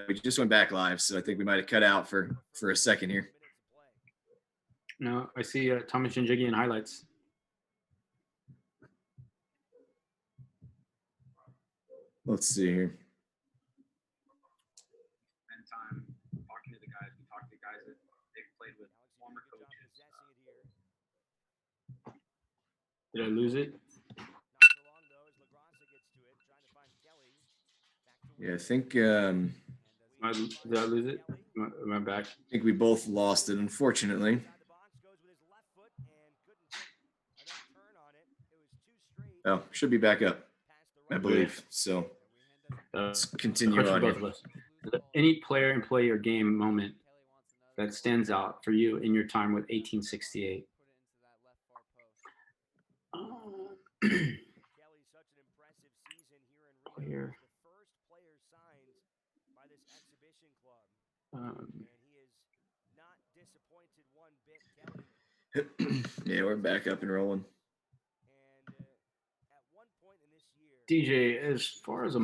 We just went back live, so I think we might have cut out for a second here. No, I see Thomas Jinjigi in highlights. Let's see here. Spend time talking to the guys. We talked to guys that they've played with, former coaches. Did I lose it? Yeah, I think. Did I lose it? Am I back? I think we both lost it, unfortunately. Oh, should be back up, I believe. So let's continue on here. Any player, employee, or game moment that stands out for you in your time with 1868? Player. Yeah, we're back up and rolling. DJ, as far as a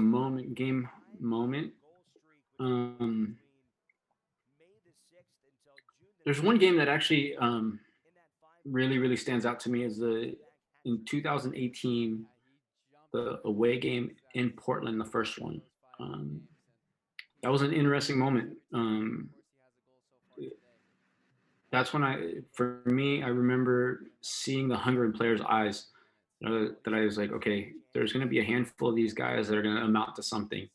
game moment, there's one game that actually really stands out to me is in 2018, the away game in Portland, the first one. That was an interesting moment. That's when for me, I remember seeing the hunger in players' eyes. That I was like, okay, there's going to be a handful of these guys that are going to amount to something.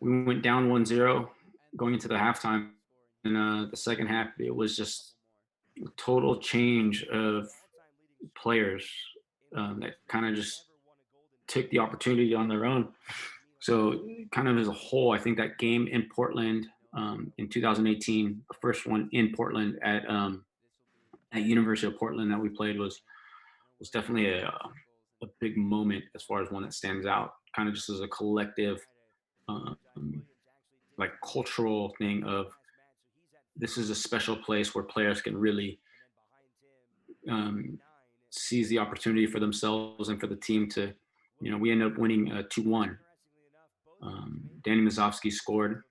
We went down 1-0 going into the halftime, and the second half, it was just a total change of players that kind of just took the opportunity on their own. So kind of as a whole, I think that game in Portland in 2018, the first one in Portland at University of Portland that we played was definitely a big moment as far as one that stands out, kind of just as a collective, like cultural thing of this is a special place where players can really seize the opportunity for themselves and for the team to, we ended up winning 2-1. Danny Mazovsky scored.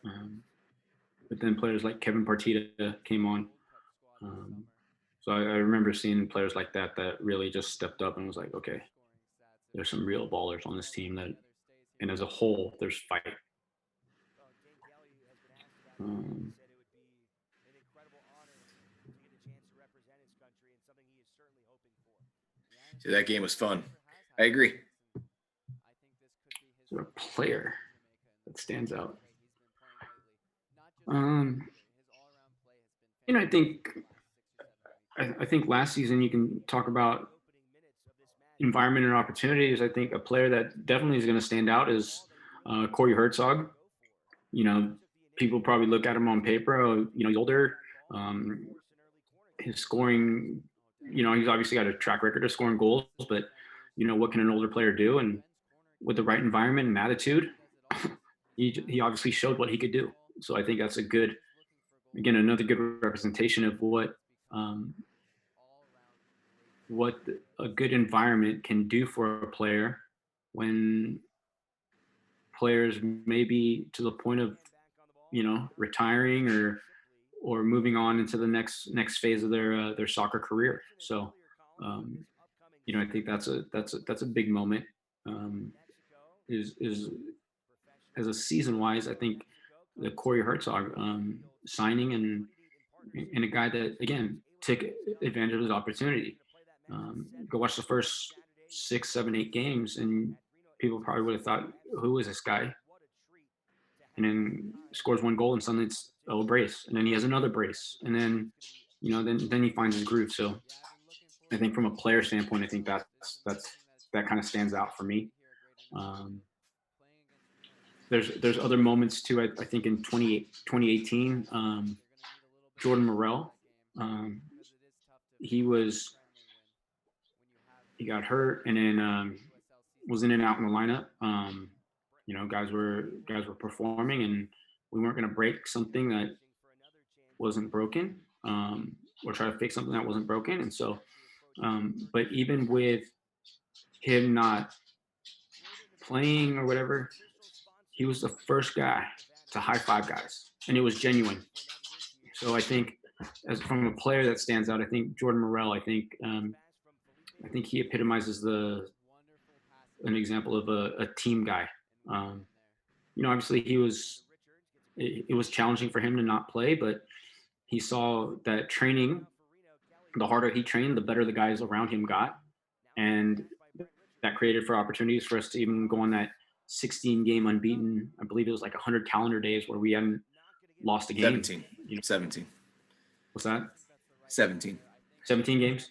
But then players like Kevin Partita came on. So I remember seeing players like that really just stepped up and was like, okay, there's some real ballers on this team and as a whole, there's fight. So that game was fun. I agree. So a player that stands out. I think last season you can talk about environment and opportunities. I think a player that definitely is going to stand out is Corey Herzog. People probably look at him on paper. He's older. His scoring, he's obviously got a track record of scoring goals, but what can an older player do? And with the right environment and attitude, he obviously showed what he could do. So I think that's another good representation of what a good environment can do for a player when players may be to the point of, retiring or moving on into the next phase of their soccer career. So, I think that's a big moment. Is as a season wise, I think the Corey Herzog signing and a guy that again took advantage of his opportunity. Go watch the first 6, 7, 8 games, and people probably would have thought, "Who is this guy?" And then scores one goal, and suddenly it's a brace, and then he has another brace, and then then he finds his groove. So I think from a player standpoint, I think that kind of stands out for me. There's other moments too. I think in 2018, Jordan Morel, he got hurt and then was in and out in the lineup. Guys were performing, and we weren't going to break something that wasn't broken, or try to fix something that wasn't broken. And so, but even with him not playing or whatever, he was the first guy to high five guys, and it was genuine. So I think, as from a player that stands out, I think Jordan Morel. I think he epitomizes an example of a team guy. Um, Obviously it was challenging for him to not play, but he saw that training, the harder he trained, the better the guys around him got, and that created for opportunities for us to even go on that 16 game unbeaten. I believe it was like 100 calendar days where we hadn't lost a game. 17. You know, 17. what's that? 17. 17 games.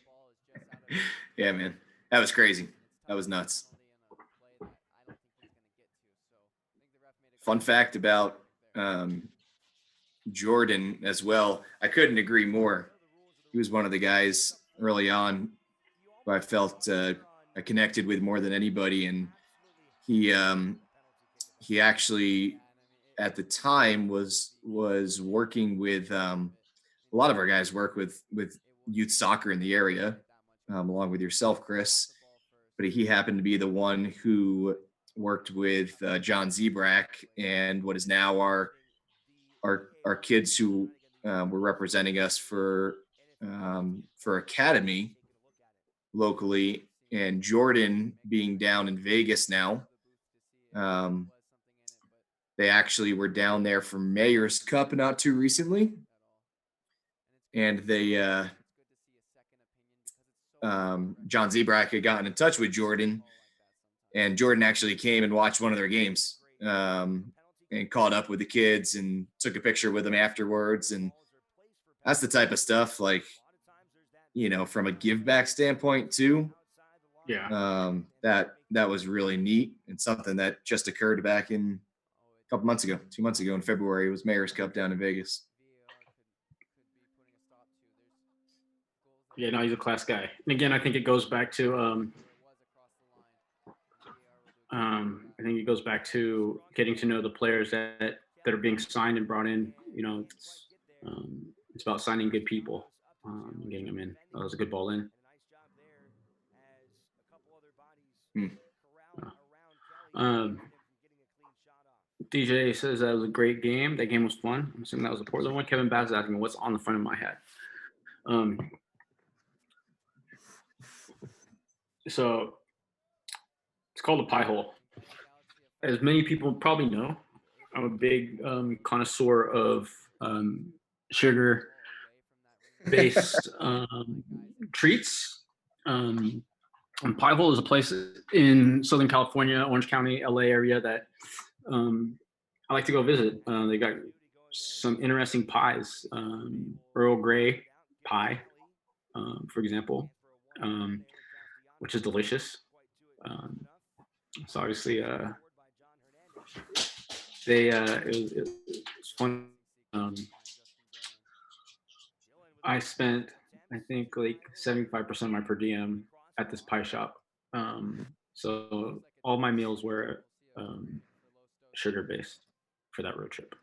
Yeah, man. That was crazy. That was nuts. Fun fact about Jordan as well. I couldn't agree more. He was one of the guys early on who I felt I connected with more than anybody, and he actually at the time was working with a lot of our guys work with youth soccer in the area, along with yourself, Chris. But he happened to be the one who worked with John Zebrak and what is now our kids who were representing us for academy locally, and Jordan being down in Vegas now. They actually were down there for Mayor's Cup not too recently, and they John Zebrak had gotten in touch with Jordan, and Jordan actually came and watched one of their games, and caught up with the kids and took a picture with them afterwards. And that's the type of stuff, like, from a give back standpoint too. Yeah. That was really neat, and something that just occurred back in a couple months ago, 2 months ago in February. It was Mayor's Cup down in Vegas. Yeah, no, he's a class guy. And again, I think it goes back to getting to know the players that are being signed and brought in. It's about signing good people, and getting them in. That was a good ball in. DJ says that was a great game. That game was fun. I'm assuming that was the Portland one. Kevin Bass is asking what's on the front of my hat. So it's called a pie hole. As many people probably know, I'm a big connoisseur of sugar-based treats. And Pie Hole is a place in Southern California, Orange County, LA area that I like to go visit. They got some interesting pies. Earl Grey pie, for example, which is delicious. So obviously, it was fun. I spent, I think, like 75% of my per diem at this pie shop. So all my meals were sugar based for that road trip.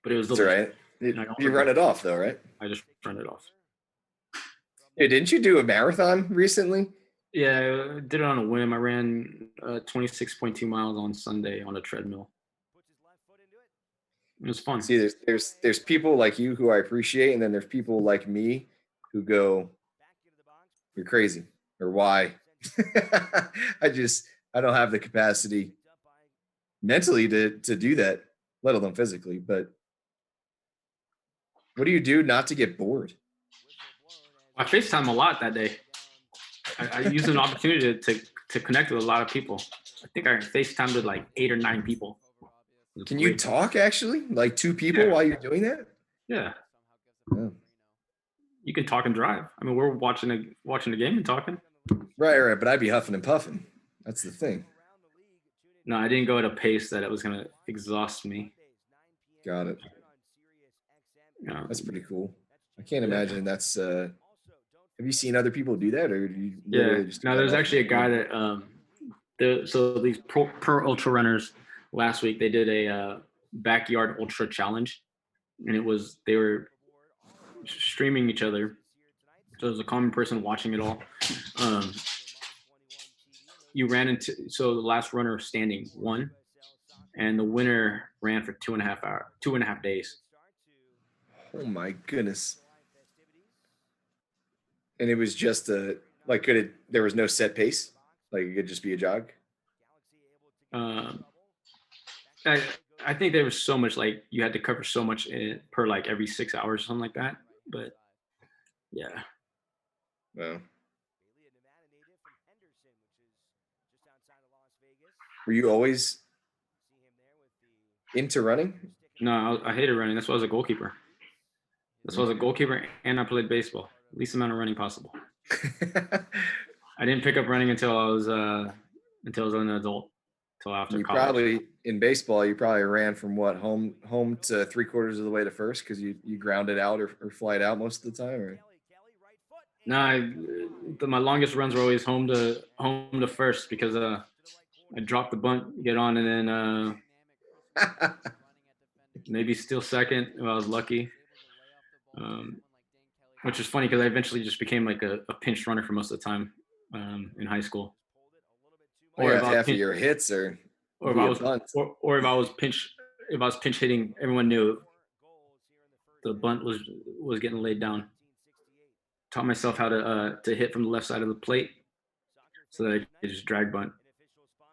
But it was delicious. That's all right. You run it off though, right? I just run it off. Hey, didn't you do a marathon recently? Yeah, I did it on a whim. I ran 26.2 miles on Sunday on a treadmill. It was fun. See, there's people like you who I appreciate, and then there's people like me who go, "You're crazy," or "Why?" I don't have the capacity mentally to do that, let alone physically. But what do you do not to get bored? I FaceTime a lot that day. I used an opportunity to connect with a lot of people. I think I FaceTimed with like 8 or 9 people. Can you talk actually? Like 2 people while you're doing that? Yeah. Oh. You can talk and drive. I mean, we're watching the game and talking. Right. But I'd be huffing and puffing. That's the thing. No, I didn't go at a pace that it was going to exhaust me. Got it. That's pretty cool. I can't imagine that's. Have you seen other people do that, or do you literally just? No, there's actually a guy that. So these pro ultra runners last week they did a backyard ultra challenge, and they were streaming each other. So there's a common person watching it all. you ran into, so the last runner standing won, and the winner ran for 2.5 days. Oh my goodness. And it was just a like could it there was no set pace? Like it could just be a jog? Um, I I think there was so much, like, you had to cover so much per like every 6 hours or something like that. But yeah, No. Were you always into running? no, I hated running. That's why I was a goalkeeper. That's why I was a Okay. goalkeeper, and I played baseball. Least amount of running possible. I didn't pick up running until I was an adult, until after You college. probably in baseball, you probably ran from what home to three quarters of the way to first because you grounded out or fly it out most of the time, or No, my longest runs were always home to first, because I dropped the bunt, get on, and then maybe steal second if I was lucky. Um, which is funny because I eventually just became like a pinch runner for most of the time in high school. oh Or yeah, if if I was half of pinch, your hits are or if I via was, bunt. or if I was pinch hitting, everyone knew the bunt was getting laid down. Taught myself how to hit from the left side of the plate so that I could just drag bunt.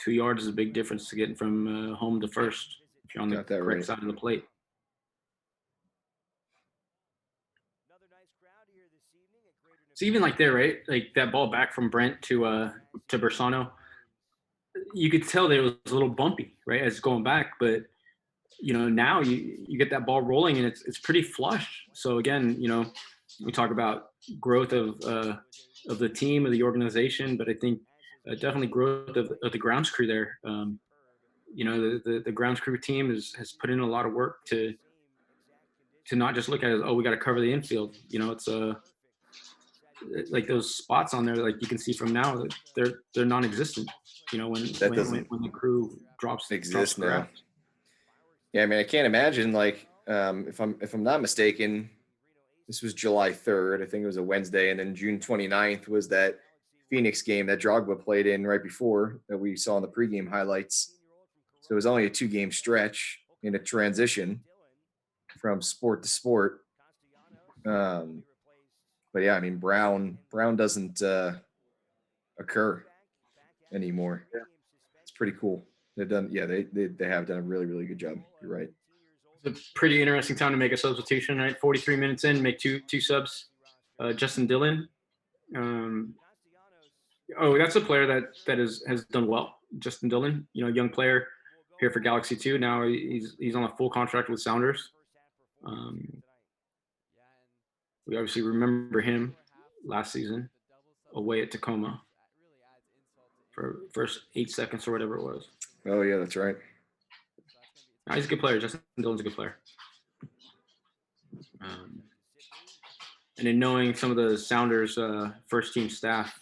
2 yards is a big difference to getting from home to first if you're on the Got that correct right. side of the plate. So even like there, right? Like that ball back from Brent to Bersano, you could tell that it was a little bumpy, right, as it's going back. But now you get that ball rolling and it's pretty flush. So again, we talk about growth of the team, of the organization, but I think definitely growth of the grounds crew there. The grounds crew team has put in a lot of work to not just look at it as, oh, we got to cover the infield. It's like those spots on there, like you can see from now, that they're non-existent. When That doesn't the crew drops exist the now. grass. Yeah, I mean, I can't imagine like if I'm not mistaken, this was July 3rd. I think it was a Wednesday, and then June 29th was that Phoenix game that Drogba played in right before that we saw in the pregame highlights. So it was only a two-game stretch in a transition from sport to sport. Um, but yeah, I mean Brown doesn't occur anymore. It's pretty cool. They've done yeah they have done a really really good job. You're right. It's a pretty interesting time to make a substitution, right? 43 minutes in, make two subs. Justin Dillon. Um, oh, that's a player that has done well. Justin Dillon, young player here for Galaxy 2. Now he's on a full contract with Sounders. Um, we obviously remember him last season away at Tacoma for first 8 seconds or whatever it was. Oh yeah, that's right. He's a good player. Justin Dillon's a good player. Um, and in knowing some of the Sounders first team staff,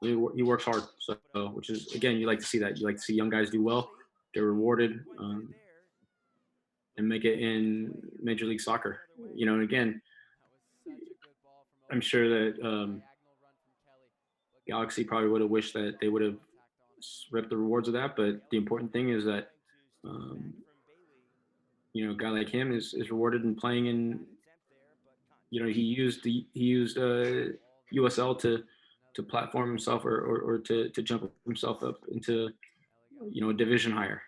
he works hard. So, which is, again, you like to see that. You like to see young guys do well, get rewarded, and make it in Major League Soccer. And again, I'm sure that Galaxy probably would have wished that they would have reaped the rewards of that. But the important thing is that um, a guy like him is rewarded in playing in. He used USL to platform himself, or to jump himself up into a division higher.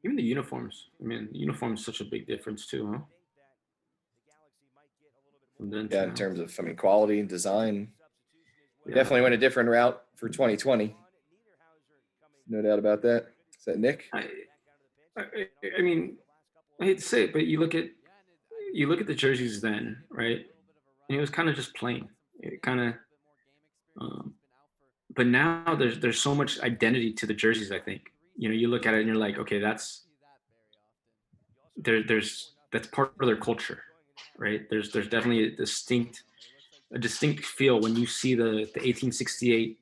Even the uniforms. I mean, the uniform is such a big difference too, huh? From then to Yeah, in now. terms of I mean quality and design, they Yeah. definitely went a different route for 2020. No doubt about that. Is that Nick? I, I mean, I hate to say it, but you look at the jerseys then, right? And it was kind of just plain. It kind of, um, but now there's so much identity to the jerseys. I think you look at it and you're like, okay, that's part of their culture, right? There's definitely a distinct feel when you see the 1868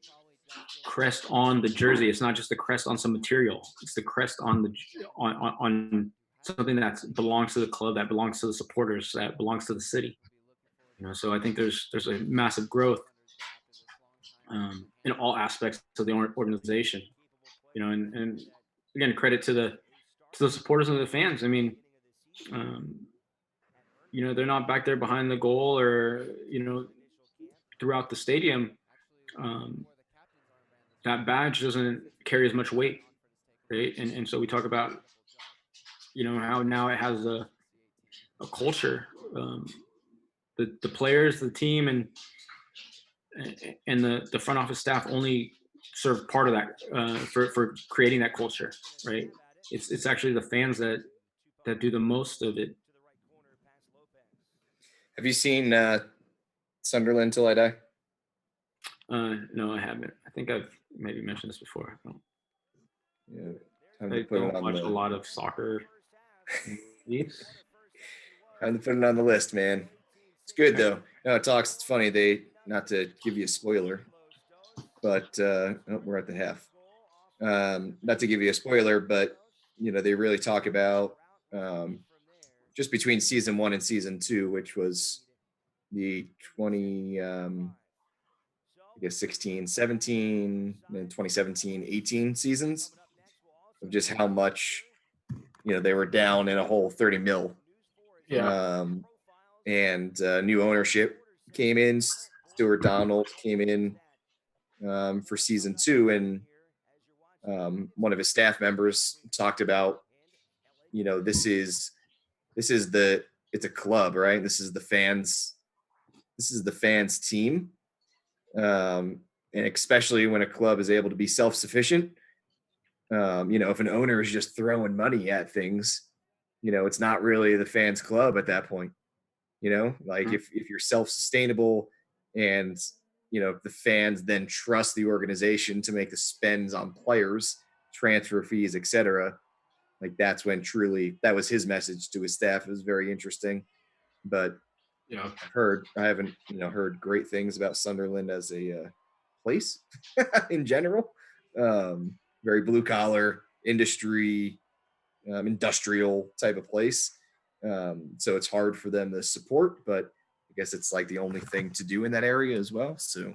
crest on the jersey. It's not just the crest on some material. It's the crest on on something that belongs to the club, that belongs to the supporters, that belongs to the city. So I think there's a massive growth in all aspects of the organization. And again, credit to the supporters and the fans. I mean, um, they're not back there behind the goal or throughout the stadium. Um, that badge doesn't carry as much weight, right? And so we talk about how now it has a culture. The players, the team, and the front office staff only serve part of that for creating that culture, right? It's actually the fans that do the most of it. Have you seen Sunderland Till I Die? No, I haven't. I think I've maybe mentioned this before. Yeah, time to I put it don't on watch a the lot of soccer movies. time to put it on the list, man. It's good though. No, it talks. It's funny. They not to give you a spoiler, but oh, we're at the half. Not to give you a spoiler, but they really talk about um, just between season one and season two, which was the 20 I guess 16 17 and 2017 18 seasons, of just how much they were down in a whole 30 mil. Yeah. um, and new ownership came in. Stuart Donald came in for season two, and one of his staff members talked about, this is the it's a club, right? This is the fans team, um, and especially when a club is able to be self-sufficient. If an owner is just throwing money at things, it's not really the fans club at that point. Like Mhm. if you're self-sustainable, and the fans then trust the organization to make the spends on players, transfer fees, etc., like that's when truly, that was his message to his staff. It was very interesting. But Yeah. I haven't heard great things about Sunderland as a place in general. Very blue collar industry, industrial type of place. So it's hard for them to support, but I guess it's like the only thing to do in that area as well. So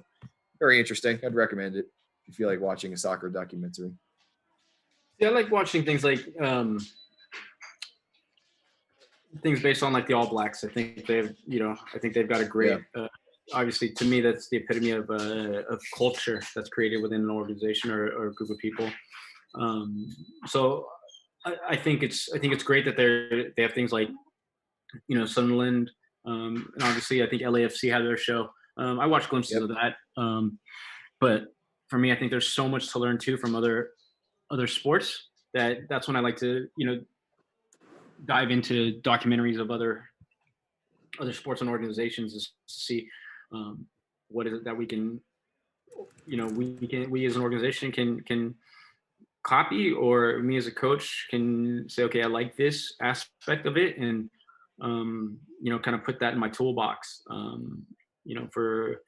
very interesting. I'd recommend it if you feel like watching a soccer documentary. Yeah, I like watching things like things based on like the All Blacks. I think they've got a Yeah. great. Obviously, to me, that's the epitome of culture that's created within an organization or a group of people. Um, so I think it's great that they have things like Sunderland, and obviously I think LAFC had their show. I watched glimpses Yep. of that, but for me, I think there's so much to learn too from other sports. That's when I like to dive into documentaries of other sports and organizations to see um, what is it that we can we as an organization can copy, or me as a coach can say, okay, I like this aspect of it, and kind of put that in my toolbox. For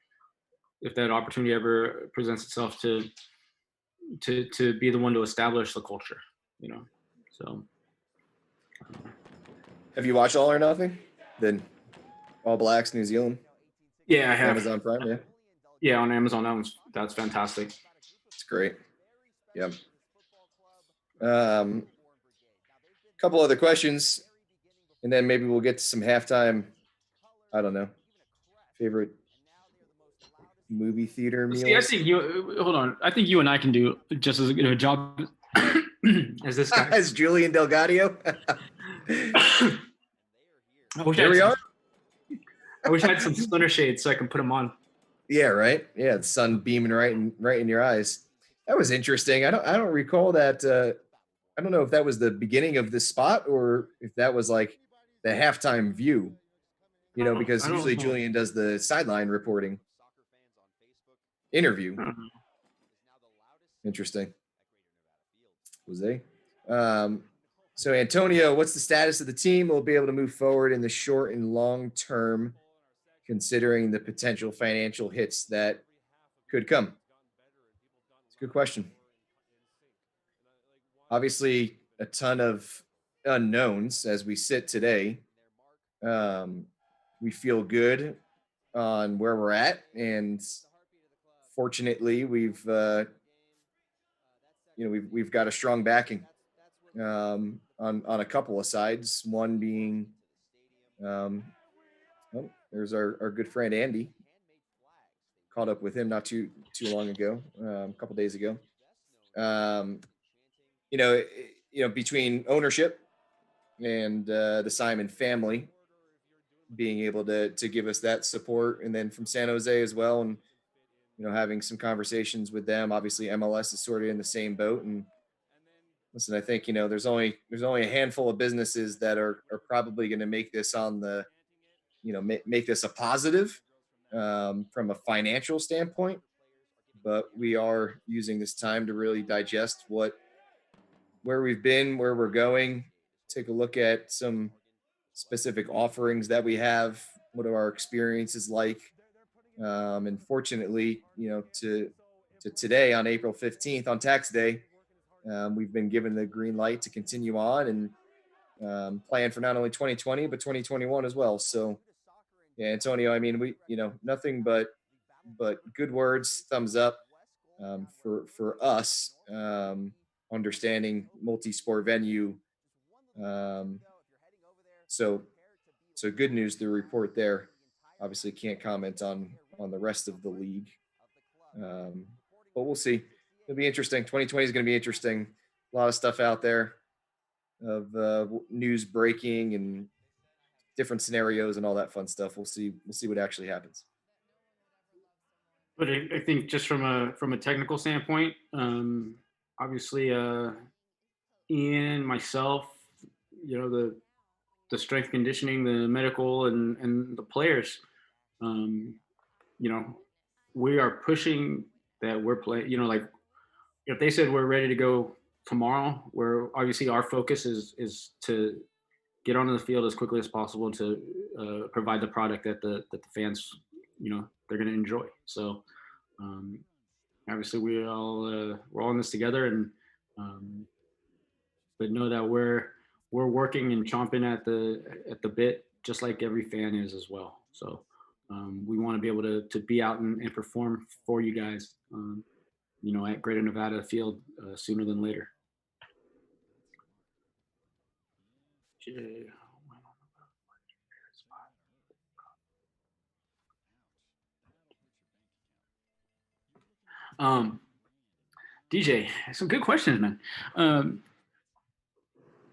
if that opportunity ever presents itself to be the one to establish the culture. You know, so Have you watched All or Nothing? Then All Blacks, New Zealand, yeah, I have. Amazon Prime. Yeah, Yeah, on Amazon, that's fantastic. it's great. Yeah. Couple other questions, and then maybe we'll get to some halftime. I don't know. Favorite movie theater See, I meals? think you hold on. I think you and I can do just as good a job as this guy. As Julian Delgadio. I wish I Here had we some. are. I wish I had some splinter shades so I can put them on. Yeah, right. Yeah, the sun beaming right in your eyes. That was interesting. I don't recall that. I don't know if that was the beginning of this spot or if that was like the halftime view. Because I usually don't know. Julian does the sideline reporting interview. I don't know. Interesting. Jose. Um, so Antonio, what's the status of the team? We'll be able to move forward in the short and long term, considering the potential financial hits that could come. Good question. Obviously, a ton of unknowns as we sit today. Um, we feel good on where we're at, and fortunately, we've got a strong backing on a couple of sides. One being, um, oh, there's our good friend Andy. Caught up with him not too long ago, a couple days ago. Um, between ownership and the Simon family being able to give us that support, and then from San Jose as well, and having some conversations with them. Obviously, MLS is sort of in the same boat, and listen, I think there's only a handful of businesses that are probably going to make this on the make this a positive from a financial standpoint. But we are using this time to really digest where we've been, where we're going, take a look at some specific offerings that we have, what are our experiences like, and fortunately, to today on April 15th on tax day, we've been given the green light to continue on and plan for not only 2020 but 2021 as well. So yeah, Antonio, I mean, we nothing but good words, thumbs up for us, understanding multi-sport venue. Um, so so good news to report there. Obviously, can't comment on the rest of the league, um, but we'll see. It'll be interesting. 2020 is going to be interesting. A lot of stuff out there of news breaking and different scenarios and all that fun stuff. We'll see. We'll see what actually happens. But I think just from a technical standpoint, obviously, Ian, myself, the strength conditioning, the medical, and the players, um, you know, we are pushing that we're playing. Like if they said we're ready to go tomorrow, where obviously our focus is to get onto the field as quickly as possible to provide the product that the fans, they're going to enjoy. So um, obviously we're all in this together, and um, but know that we're working and chomping at the bit, just like every fan is as well. So we want to be able to be out and perform for you guys, at Greater Nevada Field sooner than later. Um, DJ, some good questions, man.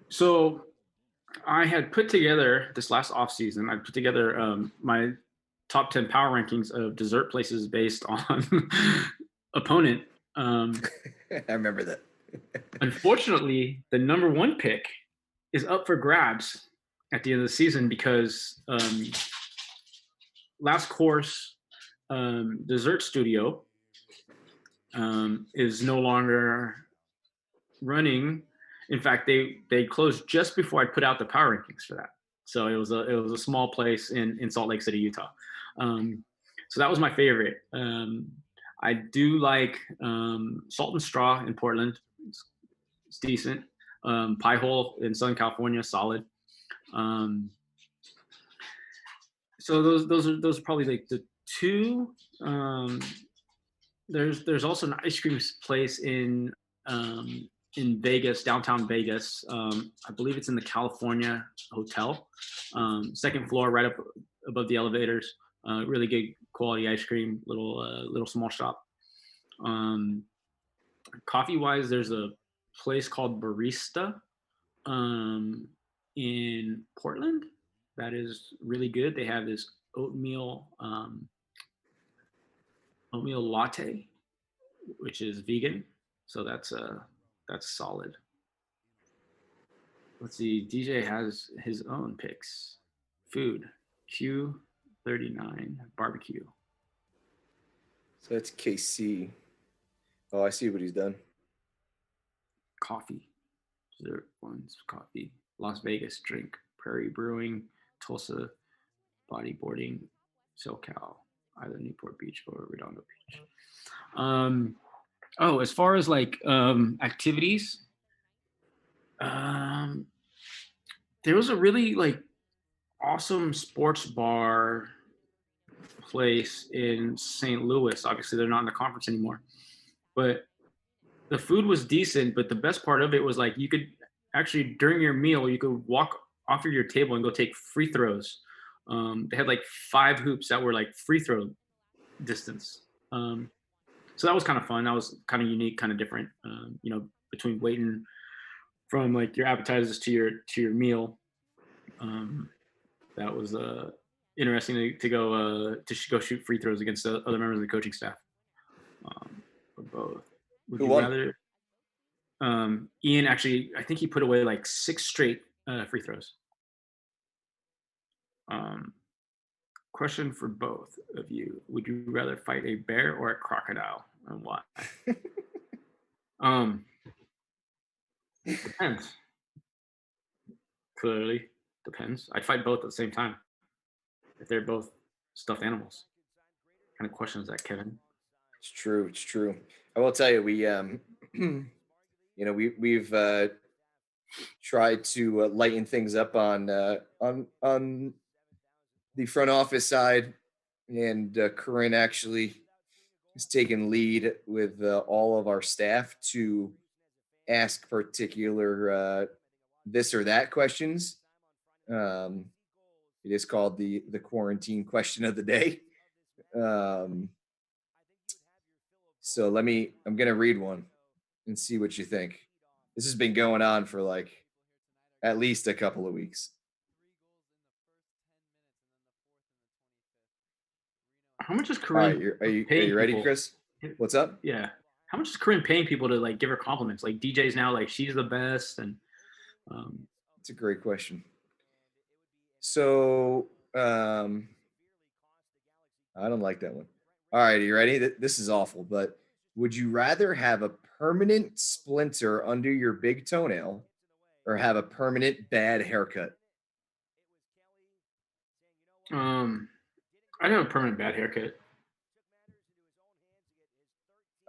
So I had put together this last off season. I put together my top 10 power rankings of dessert places based on opponent. I remember that. Unfortunately, the number one pick is up for grabs at the end of the season because Last Course Dessert Studio is no longer running. In fact, they closed just before I put out the power rankings for that. So it was a small place in Salt Lake City, Utah. So that was my favorite. I do like Salt and Straw in Portland. It's decent. Pie Hole in Southern California, solid. So those are probably like the two. There's also an ice cream place in Vegas, downtown Vegas. I believe it's in the California Hotel, second floor, right up above the elevators. Really good quality ice cream, little small shop. Coffee wise, there's a place called Barista um, in Portland that is really good. They have this oatmeal latte, which is vegan, so that's solid. Let's see. DJ has his own picks. Food, Q39 barbecue, So that's KC. Oh, I see what he's done. coffee, dessert ones, coffee, Las Vegas drink, Prairie Brewing, Tulsa bodyboarding, SoCal, either Newport Beach or Redondo Beach. Oh, as far as like activities, um, there was a really like awesome sports bar place in St. Louis. Obviously, they're not in the conference anymore, but the food was decent. But the best part of it was like you could actually during your meal you could walk off of your table and go take free throws. They had like 5 hoops that were like free throw distance. So that was kind of fun. That was kind of unique, kind of different. Between waiting from like your appetizers to your meal. Um, that was interesting to go go shoot free throws against the other members of the coaching staff. For both. Would Who you won? rather? Ian actually, I think he put away like 6 straight free throws. Um, Question for both of you: would you rather fight a bear or a crocodile, and why? Um, Depends. Clearly, depends. I'd fight both at the same time if they're both stuffed animals. What kind of question is that, Kevin? It's true. It's true. I will tell you, we've tried to lighten things up on the front office side, and Corinne actually has taken lead with all of our staff to ask particular this or that questions. Um, it is called the quarantine question of the day. Um, so I'm gonna read one and see what you think. This has been going on for like at least a couple of weeks. How much is All right, Corinne are paying you ready, people? Chris? What's up? Yeah. How much is Corinne paying people to like give her compliments? Like DJs now, like she's the best, and um, It's a great question. So I don't like that one. All right, are you ready? This is awful, but would you rather have a permanent splinter under your big toenail or have a permanent bad haircut? um, I have a permanent bad haircut.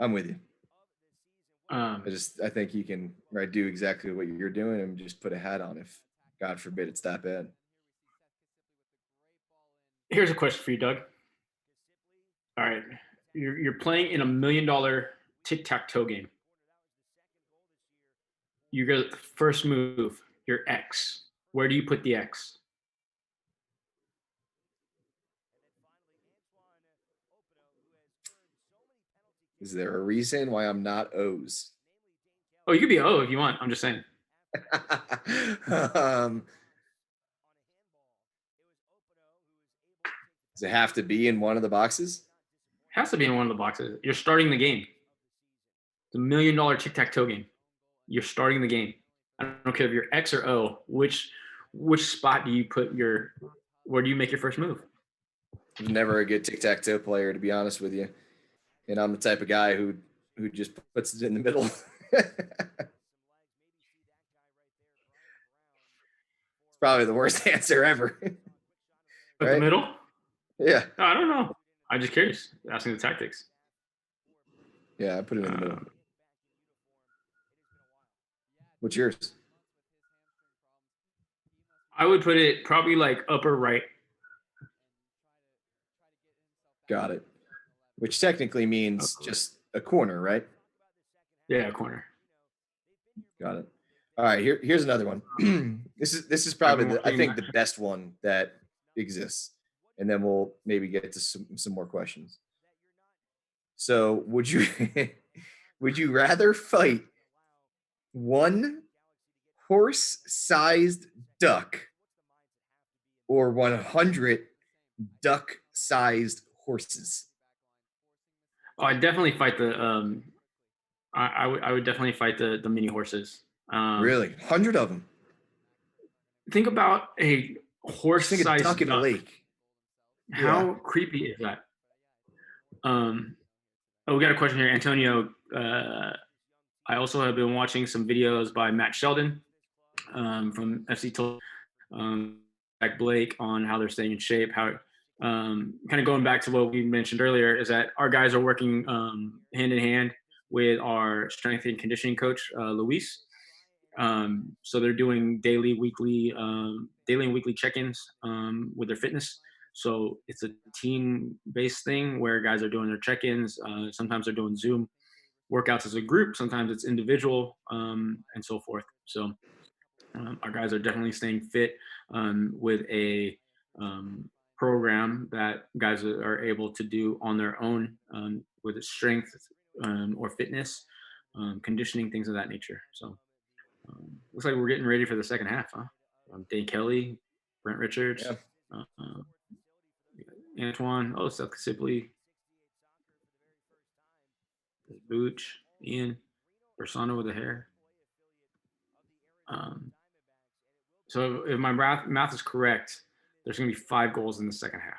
I'm with you. Um, I think you can right do exactly what you're doing and just put a hat on if God forbid it's that bad. Here's a question for you, Doug. All right, you're playing in $1 million tic tac toe game. You go first move, your X. Where do you put the X? Is there a reason why I'm not O's? Oh, you could be O if you want. I'm just saying. um, does it have to be in one of the boxes? Has to be in one of the boxes. You're starting the game. It's $1 million tic tac toe game. You're starting the game. I don't care if you're X or O. Which spot do you put your? Where do you make your first move? I was never a good tic tac toe player, to be honest with you. And I'm the type of guy who just puts it in the middle. It's probably the worst answer ever. Put the Right? middle? Yeah. I don't know. I'm just curious. Asking the tactics. Yeah, I put it in the Uh, middle. What's yours? I would put it probably like upper right. Got it. Which technically means Upper right. just a corner, right? Yeah, corner. Got it. All right, here's another one. This is I've probably been I watching think that. the best one that exists. And then we'll maybe get to some more questions. So, would you rather fight one horse-sized duck or 100 duck-sized horses? Oh, I definitely fight the. I would definitely fight the mini horses. Um, Really? 100 of them. think about a Just think a duck horse-sized in a duck. lake. Yeah. How creepy is that? Um, oh, we got a question here, Antonio. I also have been watching some videos by Matt Sheldon from FC Jack Blake on how they're staying in shape. How kind of going back to what we mentioned earlier is that our guys are working hand in hand with our strength and conditioning coach, Luis. So they're doing daily and weekly check-ins with their fitness. So it's a team-based thing where guys are doing their check-ins. Sometimes they're doing Zoom workouts as a group. Sometimes it's individual, and so forth. So our guys are definitely staying fit with a program that guys are able to do on their own with strength or fitness, conditioning, things of that nature. So looks like we're getting ready for the second half, huh? Dane Kelly, Brent Yeah. Richards, Antoine, Seth Sibley, Booch, Ian, Persona with the hair. Um, so if my math is correct, there's going to be 5 goals in the second half.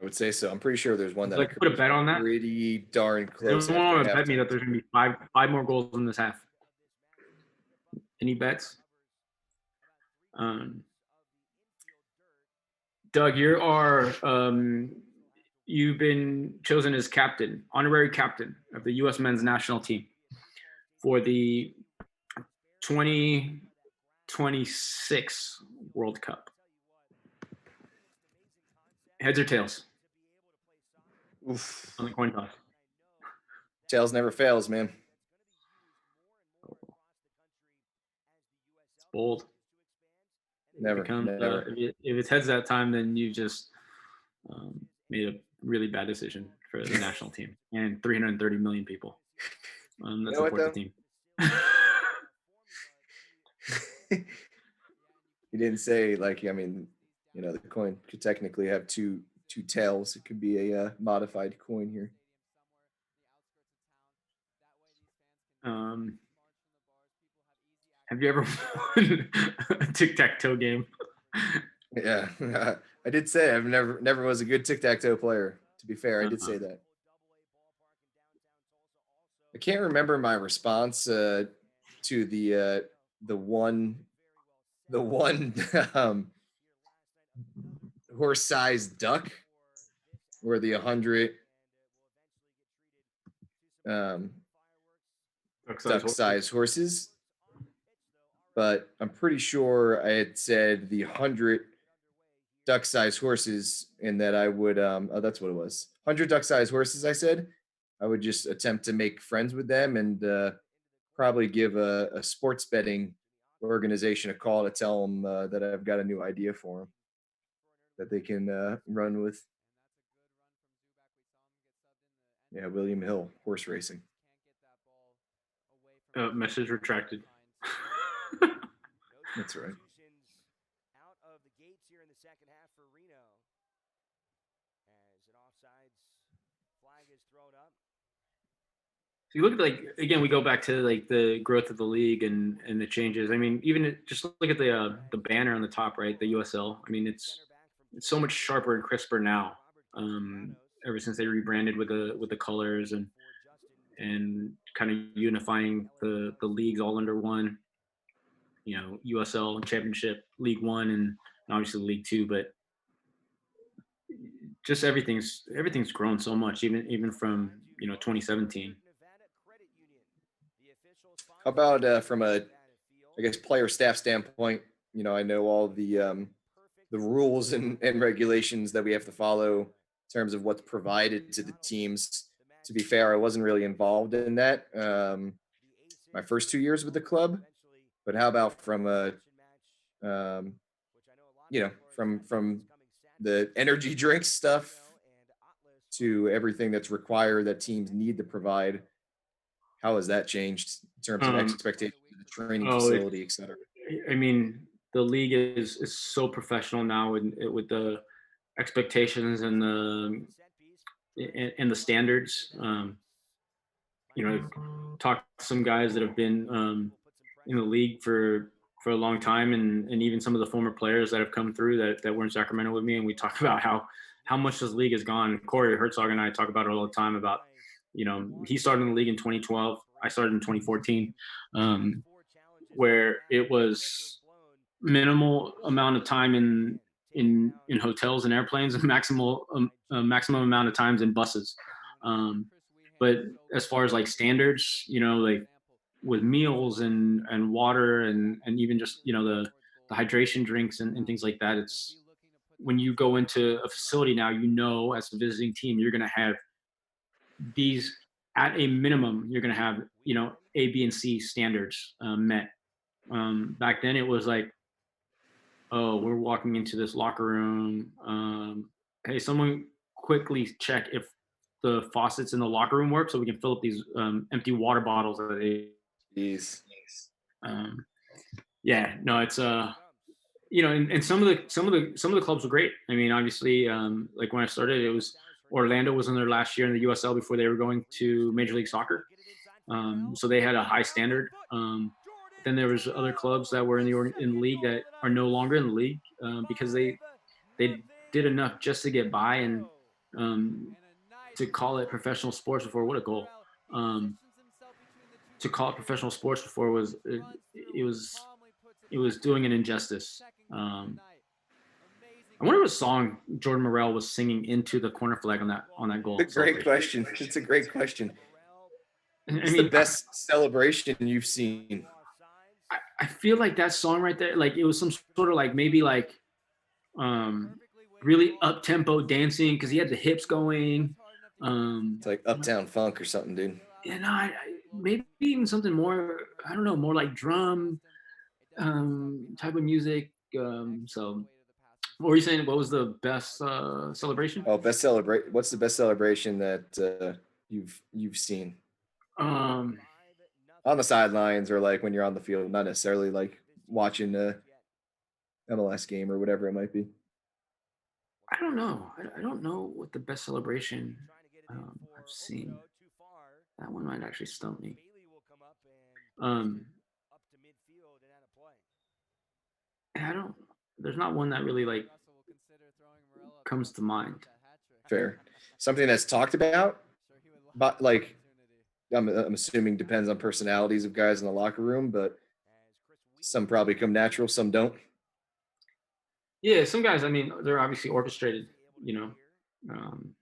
I would say so. I'm pretty sure there's one Would you that like it to could put a be bet on that? pretty darn Does close anyone after want to bet me halftime. that there's going to be five more goals in this half? Any bets? Um, Doug, you've been chosen as captain, honorary captain of the U.S. men's national team for the 2026 World Cup. Heads or tails Oof. on the coin toss? Tails never fails, man. It's bold. It Never, becomes never. if it's heads that time, then you just made a really bad decision for the national team and 330 million people You that know what support the though? team. You didn't say like I mean, the coin could technically have two tails. It could be a modified coin here. um, have you ever won a tic tac toe game? Yeah, I did say I've never was a good tic tac toe player. To be fair, I did say Uh, that. I can't remember my response to the one the one horse-sized duck or the 100 um, duck size horses. duck-sized horses, but I'm pretty sure I had said the 100 duck-sized horses, and that I would oh, that's what it was. 100 duck-sized horses. I said I would just attempt to make friends with them and probably give a sports betting organization a call to tell them that I've got a new idea for them that they can run with. Yeah, William Hill horse racing. Message retracted. That's right. Out of the gates here in the second half for Reno. As an offsides flag is thrown up. So you look at again, we go back to the growth of the league and the changes. I mean, even just look at the banner on the top, right? The USL. I mean, it's so much sharper and crisper now. Ever since they rebranded with the colors and kind of unifying the leagues all under one. USL Championship, League One, and obviously League Two. But just everything's grown so much, even from 2017. How about from a, I guess, player staff standpoint? I know all the rules and regulations that we have to follow in terms of what's provided to the teams. To be fair, I wasn't really involved in that my first 2 years with the club. But how about from a, um, from the energy drink stuff to everything that's required that teams need to provide? How has that changed in terms of Um, expectations, the training oh, it, facility, et cetera? I mean, the league is so professional now with the expectations and the standards. Talk to some guys that have been in the league for a long time, and even some of the former players that have come through that were in Sacramento with me, and we talk about how much this league has gone. Corey Herzog and I talk about it all the time about, he started in the league in 2012. I started in 2014, where it was minimal amount of time in hotels and airplanes, and maximum amount of times in buses. Um, But as far as like standards, like with meals and water and even just the hydration drinks and things like that, it's when you go into a facility now, as a visiting team, you're going to have these at a minimum. You're going to have A, B, and C standards met. Back then, it was like, oh, we're walking into this locker room. Hey, someone quickly check if the faucets in the locker room work, so we can fill up these empty water bottles that they. Jeez. Um, yeah, no, it's and some of the clubs were great. I mean, obviously, like when I started, it was Orlando was in their last year in the USL before they were going to Major League Soccer. So they had a high standard. Then there was other clubs that were in the league that are no longer in the league because they did enough just to get by and to call it professional sports before. What a goal! Um, to call it professional sports before it was it was doing an injustice. I wonder what song Jordan Morel was singing into the corner flag on that goal It's a great celebration. question. It's a great question. I What's the mean, best celebration you've seen? I feel like that song right there, like it was some sort of like maybe like really up tempo dancing because he had the hips going. Um, It's like Uptown Funk or something, dude. and maybe even something more. I don't know, more like drum type of music. So, what were you saying? What was the best celebration? Oh, best celebrate. What's the best celebration that you've seen Um, on the sidelines or like when you're on the field, not necessarily like watching a MLS game or whatever it might be. I don't know. I don't know what the best celebration I've seen. That one might actually stump me. Um, I don't. There's not one that really like comes to mind. Fair. Something that's talked about, but like I'm assuming depends on personalities of guys in the locker room, but some probably come natural, some don't. Yeah, some guys. I mean, they're obviously orchestrated. You know, um,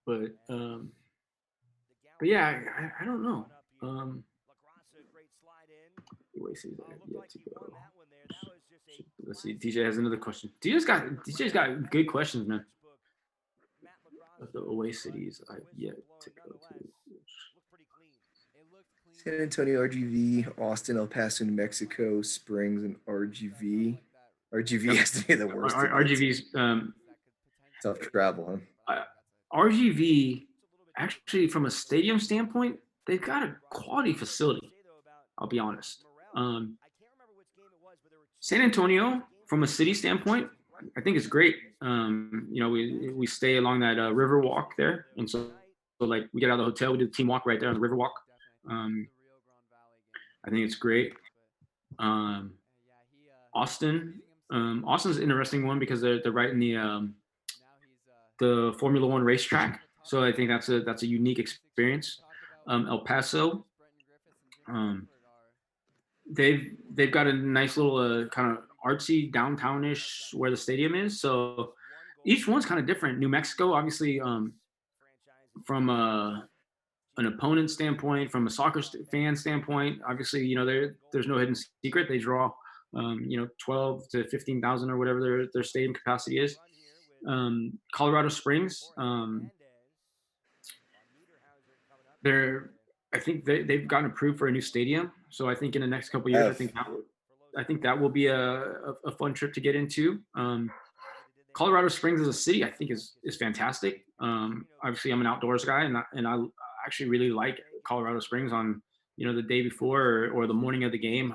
but yeah, I don't know. Oasis I have yet to go. Let's see. DJ has another question. DJ's got good questions, man. Of the away cities I've yet to go to. San Antonio, RGV, Austin, El Paso, New Mexico, Springs, and RGV. RGV has to be the worst. RGV's Tough travel, huh? RGV actually from a stadium standpoint, they've got a quality facility. I'll be honest. San Antonio from a city standpoint, I think it's great. We stay along that river walk there, and so like we get out of the hotel, we do the team walk right there on the river walk. I think it's great. Austin, Austin's an interesting one because they're right in the Formula One racetrack, so I think that's a unique experience. El Paso, they've got a nice little kind of artsy downtownish where the stadium is. So each one's kind of different. New Mexico, obviously, from an opponent standpoint, from a soccer fan standpoint, obviously, there's no hidden secret. They draw, 12 to 15,000 or whatever their stadium capacity is. Colorado Springs, I think they've gotten approved for a new stadium. So I think in the next couple of years, I think that will be a fun trip to get into. Colorado Springs as a city, I think is fantastic. Obviously, I'm an outdoors guy, and I actually really like Colorado Springs on the day before or the morning of the game.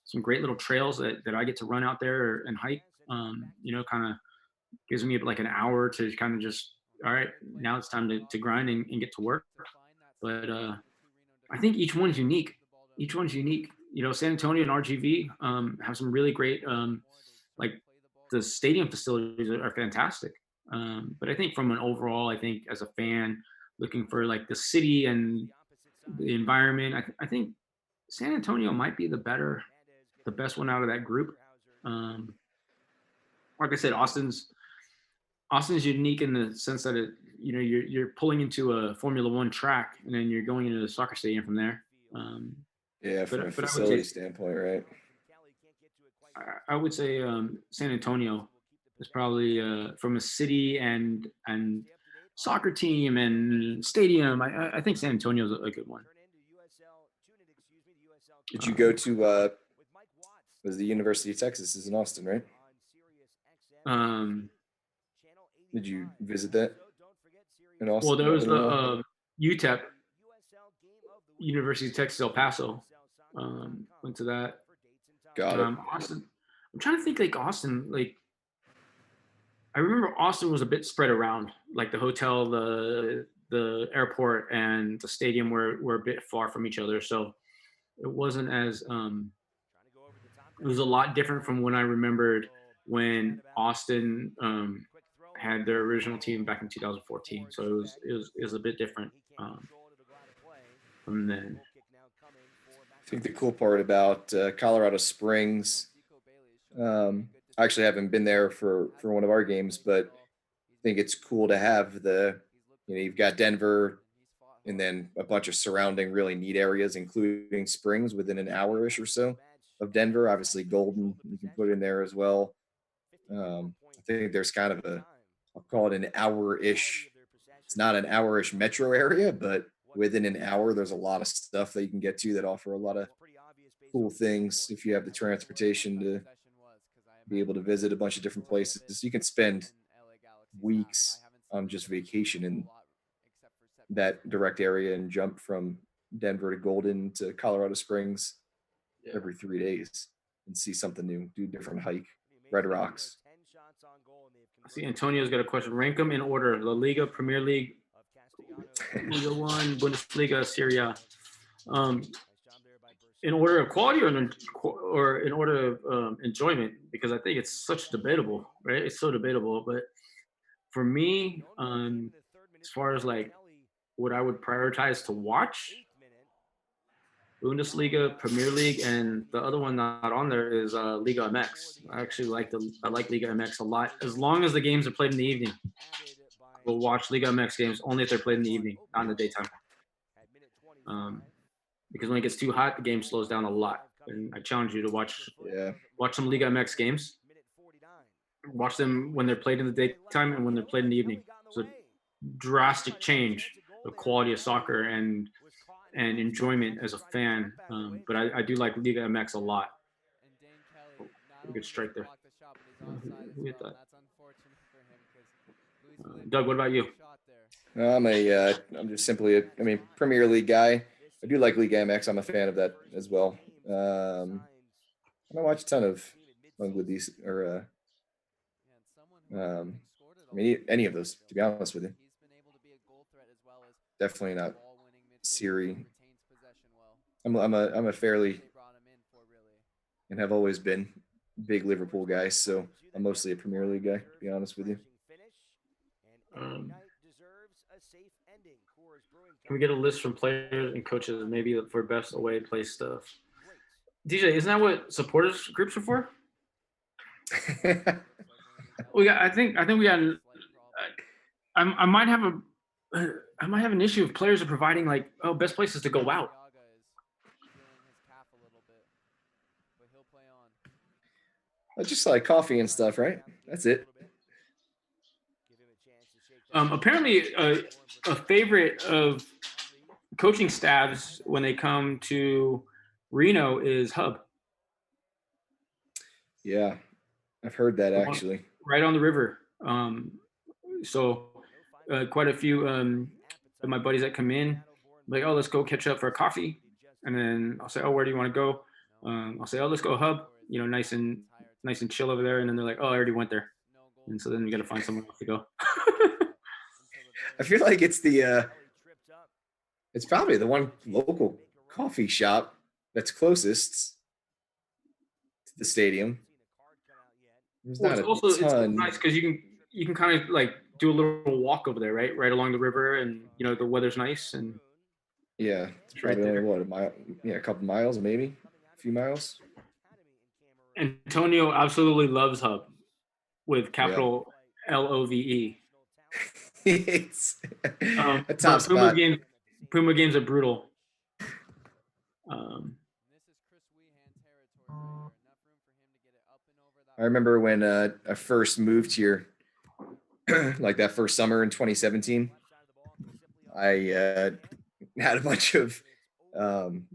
Some great little trails that I get to run out there and hike. Kind of gives me like an hour to kind of just all right. Now it's time to grind and get to work. But I think each one's unique. Each one's unique. San Antonio and RGV have some really great like the stadium facilities are fantastic. But I think from an overall, I think as a fan looking for like the city and the environment, I think San Antonio might be the best one out of that group. Like I said, Austin's Austin's unique in the sense that you're pulling into a Formula One track and then you're going into the soccer stadium from there. Um, Yeah, but from a but I would say facility standpoint, right? I would say San Antonio is probably from a city and soccer team and stadium. I think San Antonio is a good one. Did you go to was the University of Texas is in Austin, right? Um, Did you visit that in well, Austin there was at the all? UTEP, University of Texas El Paso. Went to that. Got it. Austin. I'm trying to think like Austin. Like I remember Austin was a bit spread around. Like the hotel, the airport, and the stadium were a bit far from each other. So it wasn't as it was a lot different from when I remembered when Austin had their original team back in 2014. So it was a bit different from then. I think the cool part about Colorado Springs, I actually haven't been there for one of our games, but I think it's cool to have you've got Denver and then a bunch of surrounding really neat areas, including Springs within an hour-ish or so of Denver. Obviously, Golden you can put in there as well. I think there's kind of I'll call it an hour-ish. It's not an hour-ish metro area, but within an hour, there's a lot of stuff that you can get to that offer a lot of cool things if you have the transportation to be able to visit a bunch of different places. You can spend weeks on just vacation in that direct area and jump from Denver to Golden to Colorado Springs every 3 days and see something new, do a different hike, Red Rocks. See, Antonio's got a question. Rank them in order: La Liga, Premier League, Liga One, Bundesliga, Serie A. In order of quality or in order of enjoyment, because I think it's such debatable, right? It's so debatable. But for me, as far as like what I would prioritize to watch, Bundesliga, Premier League, and the other one not on there is Liga MX. I like Liga MX a lot. As long as the games are played in the evening, we'll watch Liga MX games only if they're played in the evening, not in the daytime. Because when it gets too hot, the game slows down a lot. And I challenge you to watch some Liga MX games. Watch them when they're played in the daytime and when they're played in the evening. It's a drastic change of quality of soccer and enjoyment as a fan. But I do like Liga MX a lot. A good strike there. Who hit that? Doug, what about you? I'm just simply Premier League guy. I do like Liga MX. I'm a fan of that as well. I don't watch a ton of Bangladesh or any of those, to be honest with you. Definitely not Siri. I'm a fairly and have always been big Liverpool guy, so I'm mostly a Premier League guy, to be honest with you. Can we get a list from players and coaches maybe for best away play stuff? DJ, isn't that what supporters groups are for? I think we got. I might have an issue if players are providing like best places to go out. Just like coffee and stuff, right? That's it. Apparently, a favorite of coaching staffs when they come to Reno is Hub. Yeah, I've heard that actually. Right on the river. So quite a few of my buddies that come in, like, let's go catch up for a coffee. And then I'll say, where do you want to go? I'll say, let's go Hub, nice and chill over there. And then they're like, I already went there. And so then you got to find somewhere else to go. I feel like it's probably the one local coffee shop that's closest to the stadium. There's not it's nice because you can kind of like do a little walk over there, right along the river, and the weather's nice, and it's probably only a mile, a couple miles, maybe a few miles. Antonio absolutely loves Hub with capital Love. It's a But top spot. Puma games are brutal. I remember when I first moved here, like that first summer in 2017. I had a bunch of um,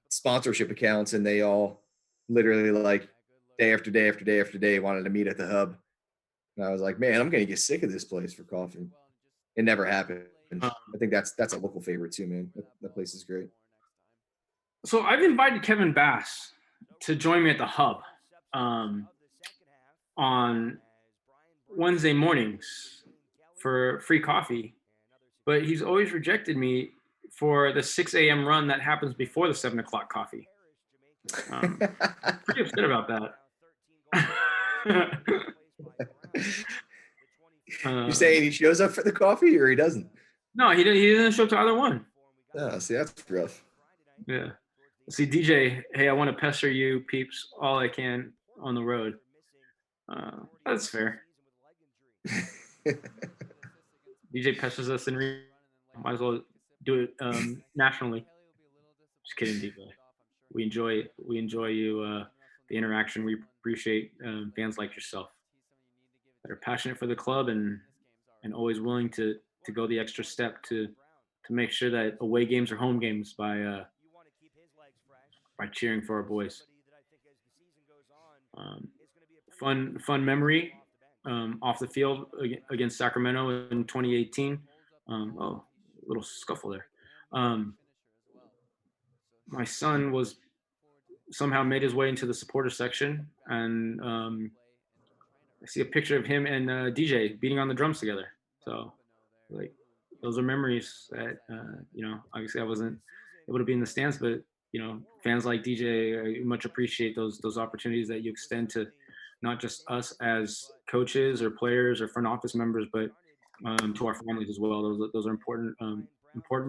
sponsorship accounts, and they all literally like day after day after day after day wanted to meet at the hub. And I was like, man, I'm gonna get sick of this place for coffee. It never happened. Um, I think that's a local favorite too, man. That place is great. so I've invited Kevin Bass to join me at the hub on Wednesday mornings for free coffee, but he's always rejected me for the 6 a.m. run that happens before the 7 o'clock coffee. Pretty upset about that. You saying he shows up for the coffee or he doesn't? No, he doesn't show up to either one. Oh, see, that's rough. Yeah. See, DJ, hey, I want to pester you peeps all I can on the road. That's fair. DJ pesters us in Reno. Might as well do it nationally. Just kidding, DJ. We enjoy you, the interaction. We appreciate fans like yourself that are passionate for the club and always willing to go the extra step to make sure that away games are home games by cheering for our boys. Fun memory off the field against Sacramento in 2018. Oh, a little scuffle there. My son was somehow made his way into the supporter section, and I see a picture of him and DJ beating on the drums together. So, like, those are memories that obviously I wasn't able to be in the stands, but fans like DJ much appreciate those opportunities that you extend to not just us as coaches or players or front office members, but to our families as well. Those are important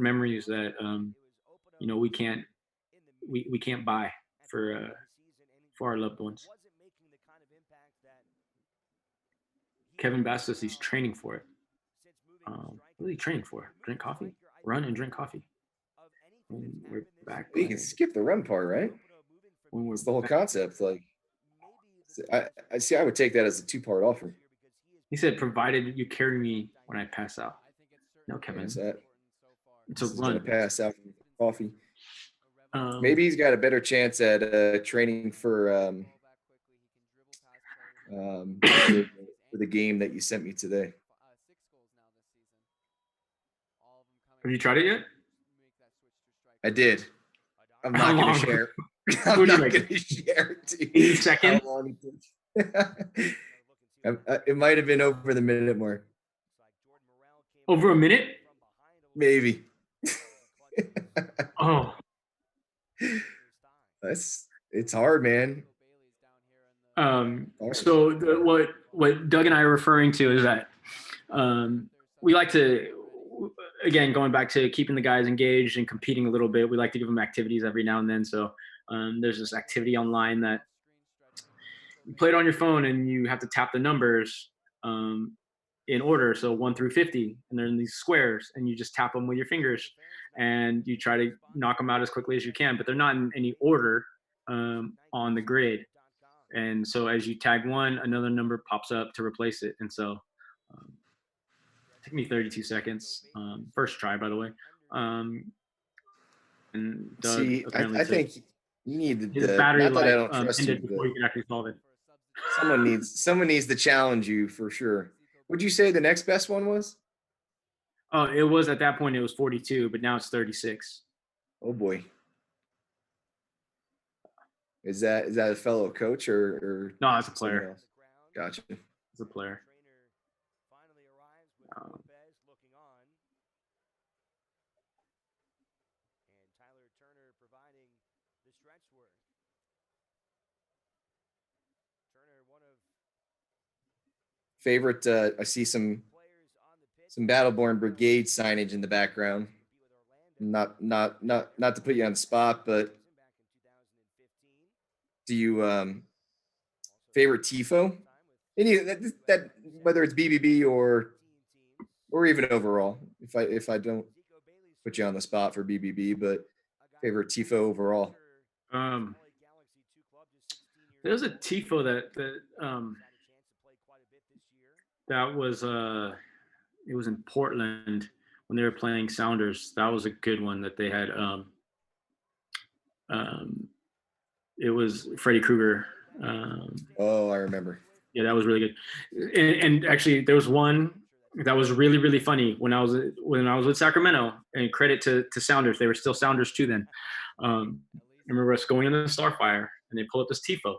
memories that we can't buy for our loved ones. Kevin Bass says he's training for it. What are you training for? Drink coffee? Run and drink coffee. When we're back. You can skip the run part, right? When we're It's the whole concept. Like, I see. I would take that as a 2-part offer. He said, provided you carry me when I pass out. No, Kevin. Is that? It's a He's run. gonna pass out from coffee. Maybe he's got a better chance at training for the game that you sent me today. Have you tried it yet? I did. I'm not going to share. I'm not going to share it to you. 80 seconds? How long it took. It might have been over the minute mark. Over a minute? Maybe. Oh. It's hard, man. So what Doug and I are referring to is that we like to, again, going back to keeping the guys engaged and competing a little bit, we like to give them activities every now and then. So there's this activity online that you play it on your phone and you have to tap the numbers in order. So 1 through 50, and they're in these squares, and you just tap them with your fingers and you try to knock them out as quickly as you can, but they're not in any order on the grid. And so as you tag one, another number pops up to replace it. And so it took me 32 seconds. First try, by the way. And Doug, see, I think you need his battery not that I life don't trust you, before you can actually solve it. someone needs to challenge you for sure. Would you say the next best one was? Oh, it was at that point, it was 42, but now it's 36. Oh boy. Is that a fellow coach or No, it's a player. Gotcha. It's a player. Favorite, I see some Battleborn Brigade signage in the background. Not to put you on the spot, but do you favorite tifo? that whether it's BBB or even overall, if I don't put you on the spot for BBB, but favorite tifo overall. Um, there was a tifo that was it was in Portland when they were playing Sounders. That was a good one that they had. Um, it was Freddy Krueger. Oh, I remember. Yeah, that was really good. And actually, there was one that was really really funny when I was with Sacramento. And credit to Sounders, they were still Sounders too then. I remember us going in the Starfire, and they pull up this tifo,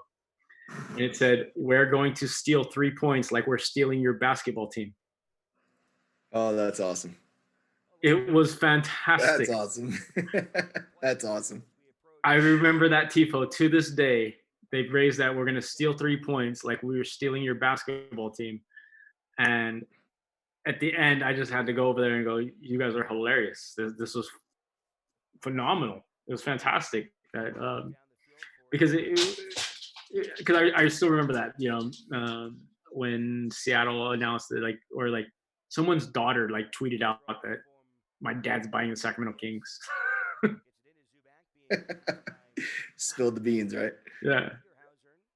and it said, "We're going to steal 3 points like we're stealing your basketball team." Oh, that's awesome. It was fantastic. That's awesome. That's awesome. I remember that tifo to this day. They've raised that we're going to steal 3 points like we were stealing your basketball team. And at the end, I just had to go over there and go, "You guys are hilarious. This was phenomenal. It was fantastic." That because I still remember that, when Seattle announced it, like someone's daughter like tweeted out that my dad's buying the Sacramento Kings. Spilled the beans, right? Yeah.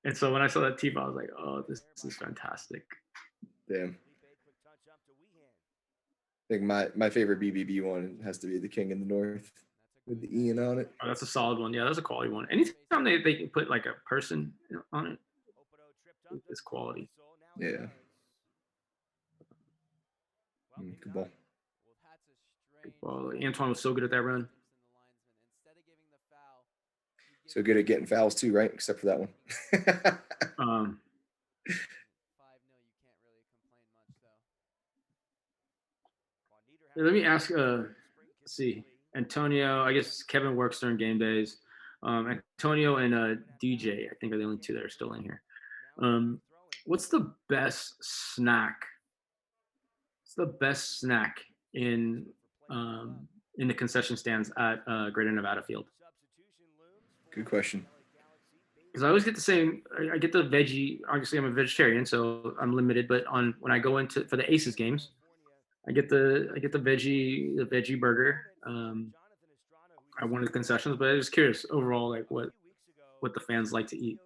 And so when I saw that team, I was like, "Oh, this is fantastic." Damn. I think my favorite BBB one has to be the King in the North with the Ian on it. Oh, that's a solid one. Yeah, that's a quality one. Anytime they can put like a person on it, it's quality. Yeah. Good ball. Well, Antoine was so good at that run. So good at getting fouls too, right? Except for that one. Let me ask. Let's see, Antonio. I guess Kevin works during game days. Antonio and DJ, I think, are the only two that are still in here. What's the best snack? What's the best snack in the concession stands at Greater Nevada Field? Good question. Because I always get the same. I get the veggie. Obviously, I'm a vegetarian, so I'm limited. But when I go into for the Aces games, I get the veggie burger. I wanted the concessions, but I was curious overall, like what the fans like to eat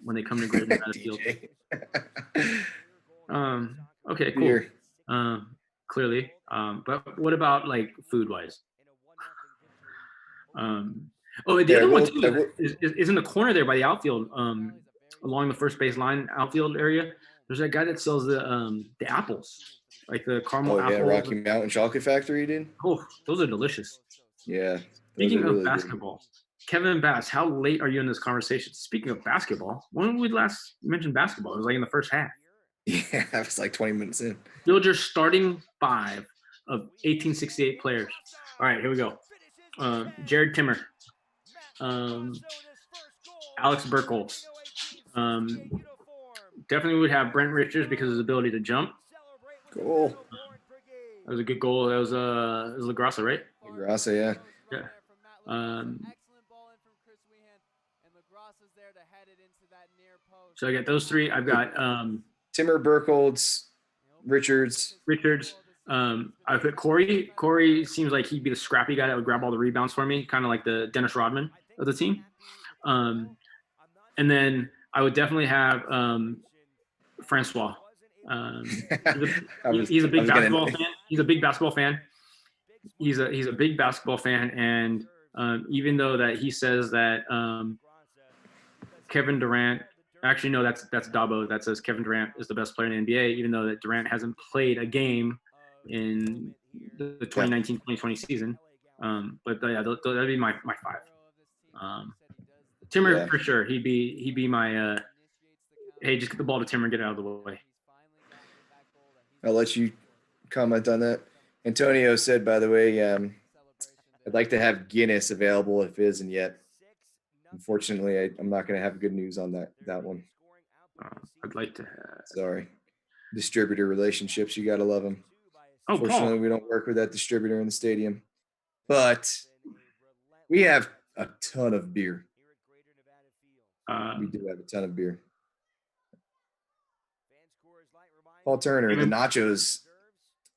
when they come to Greater Nevada Field. Okay, cool. Beer. Clearly, but what about like food wise? The other one too is in the corner there by the outfield, along the first base line outfield area. There's that guy that sells the apples, like the caramel apples. Yeah, Rocky Mountain Chocolate Factory, dude. Oh, those are delicious. Yeah. Speaking of basketball, Kevin Bass, how late are you in this conversation? Speaking of basketball, when we last mentioned basketball? It was like in the first half. Yeah, that was like 20 minutes in. Build your starting 5 of 1868 players. All right, here we go. Jared Timmer, Alex Burkholz. Definitely would have Brent Richards because of his ability to jump. Cool. That was a good goal. That was LaGrassa, right? LaGrassa, yeah. Yeah. So I got those 3. I've got Timmer, Burkholz, Richards. I put Corey. Corey seems like he'd be the scrappy guy that would grab all the rebounds for me, kind of like the Dennis Rodman of the team. And then I would definitely have Francois. He's a big basketball fan. He's a big basketball fan. He's a big basketball fan, and even though that he says that Kevin Durant, actually no, that's Dabo that says Kevin Durant is the best player in the NBA, even though that Durant hasn't played a game in the 2019-2020 season. But yeah, that'd be my 5. Timmer for sure. He'd be my hey, just get the ball to Timmer and get it out of the way. I'll let you comment on that. Antonio said, by the way, I'd like to have Guinness available if it isn't yet. Unfortunately, I'm not going to have good news on that one. I'd like to have. Sorry. Distributor relationships, you got to love them. Oh, Unfortunately, we don't work with that distributor in the stadium. But we have a ton of beer. We do have a ton of beer. Paul Turner, the nachos.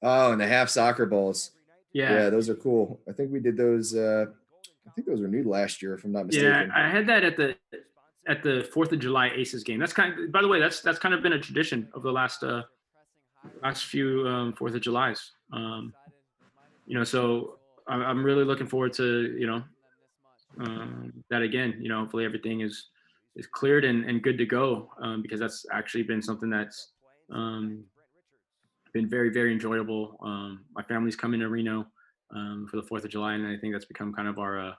Oh, and the half soccer balls. Yeah, those are cool. I think we did those. I think those were new last year, if I'm not mistaken. Yeah, I had that at the 4th of July Aces game. That's by the way, that's kind of been a tradition of the last few 4th of Julys. So I'm really looking forward to that again. Hopefully everything is cleared and good to go, because that's actually been something that's been very, very enjoyable. My family's coming to Reno for the 4th of July, and I think that's become kind of our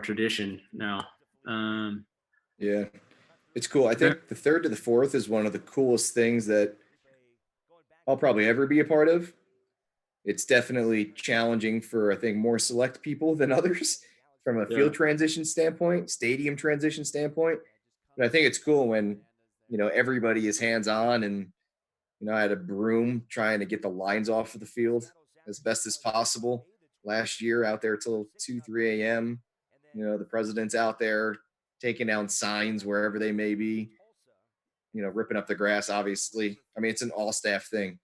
tradition now. Yeah, it's cool. I think the 3rd to the 4th is one of the coolest things that I'll probably ever be a part of. It's definitely challenging for, I think, more select people than others from a field transition standpoint, stadium transition standpoint. But I think it's cool when, everybody is hands-on, and, I had a broom trying to get the lines off of the field as best as possible last year, out there till 2, 3 a.m. The president's out there taking down signs wherever they may be, ripping up the grass, obviously. I mean, it's an all-staff thing,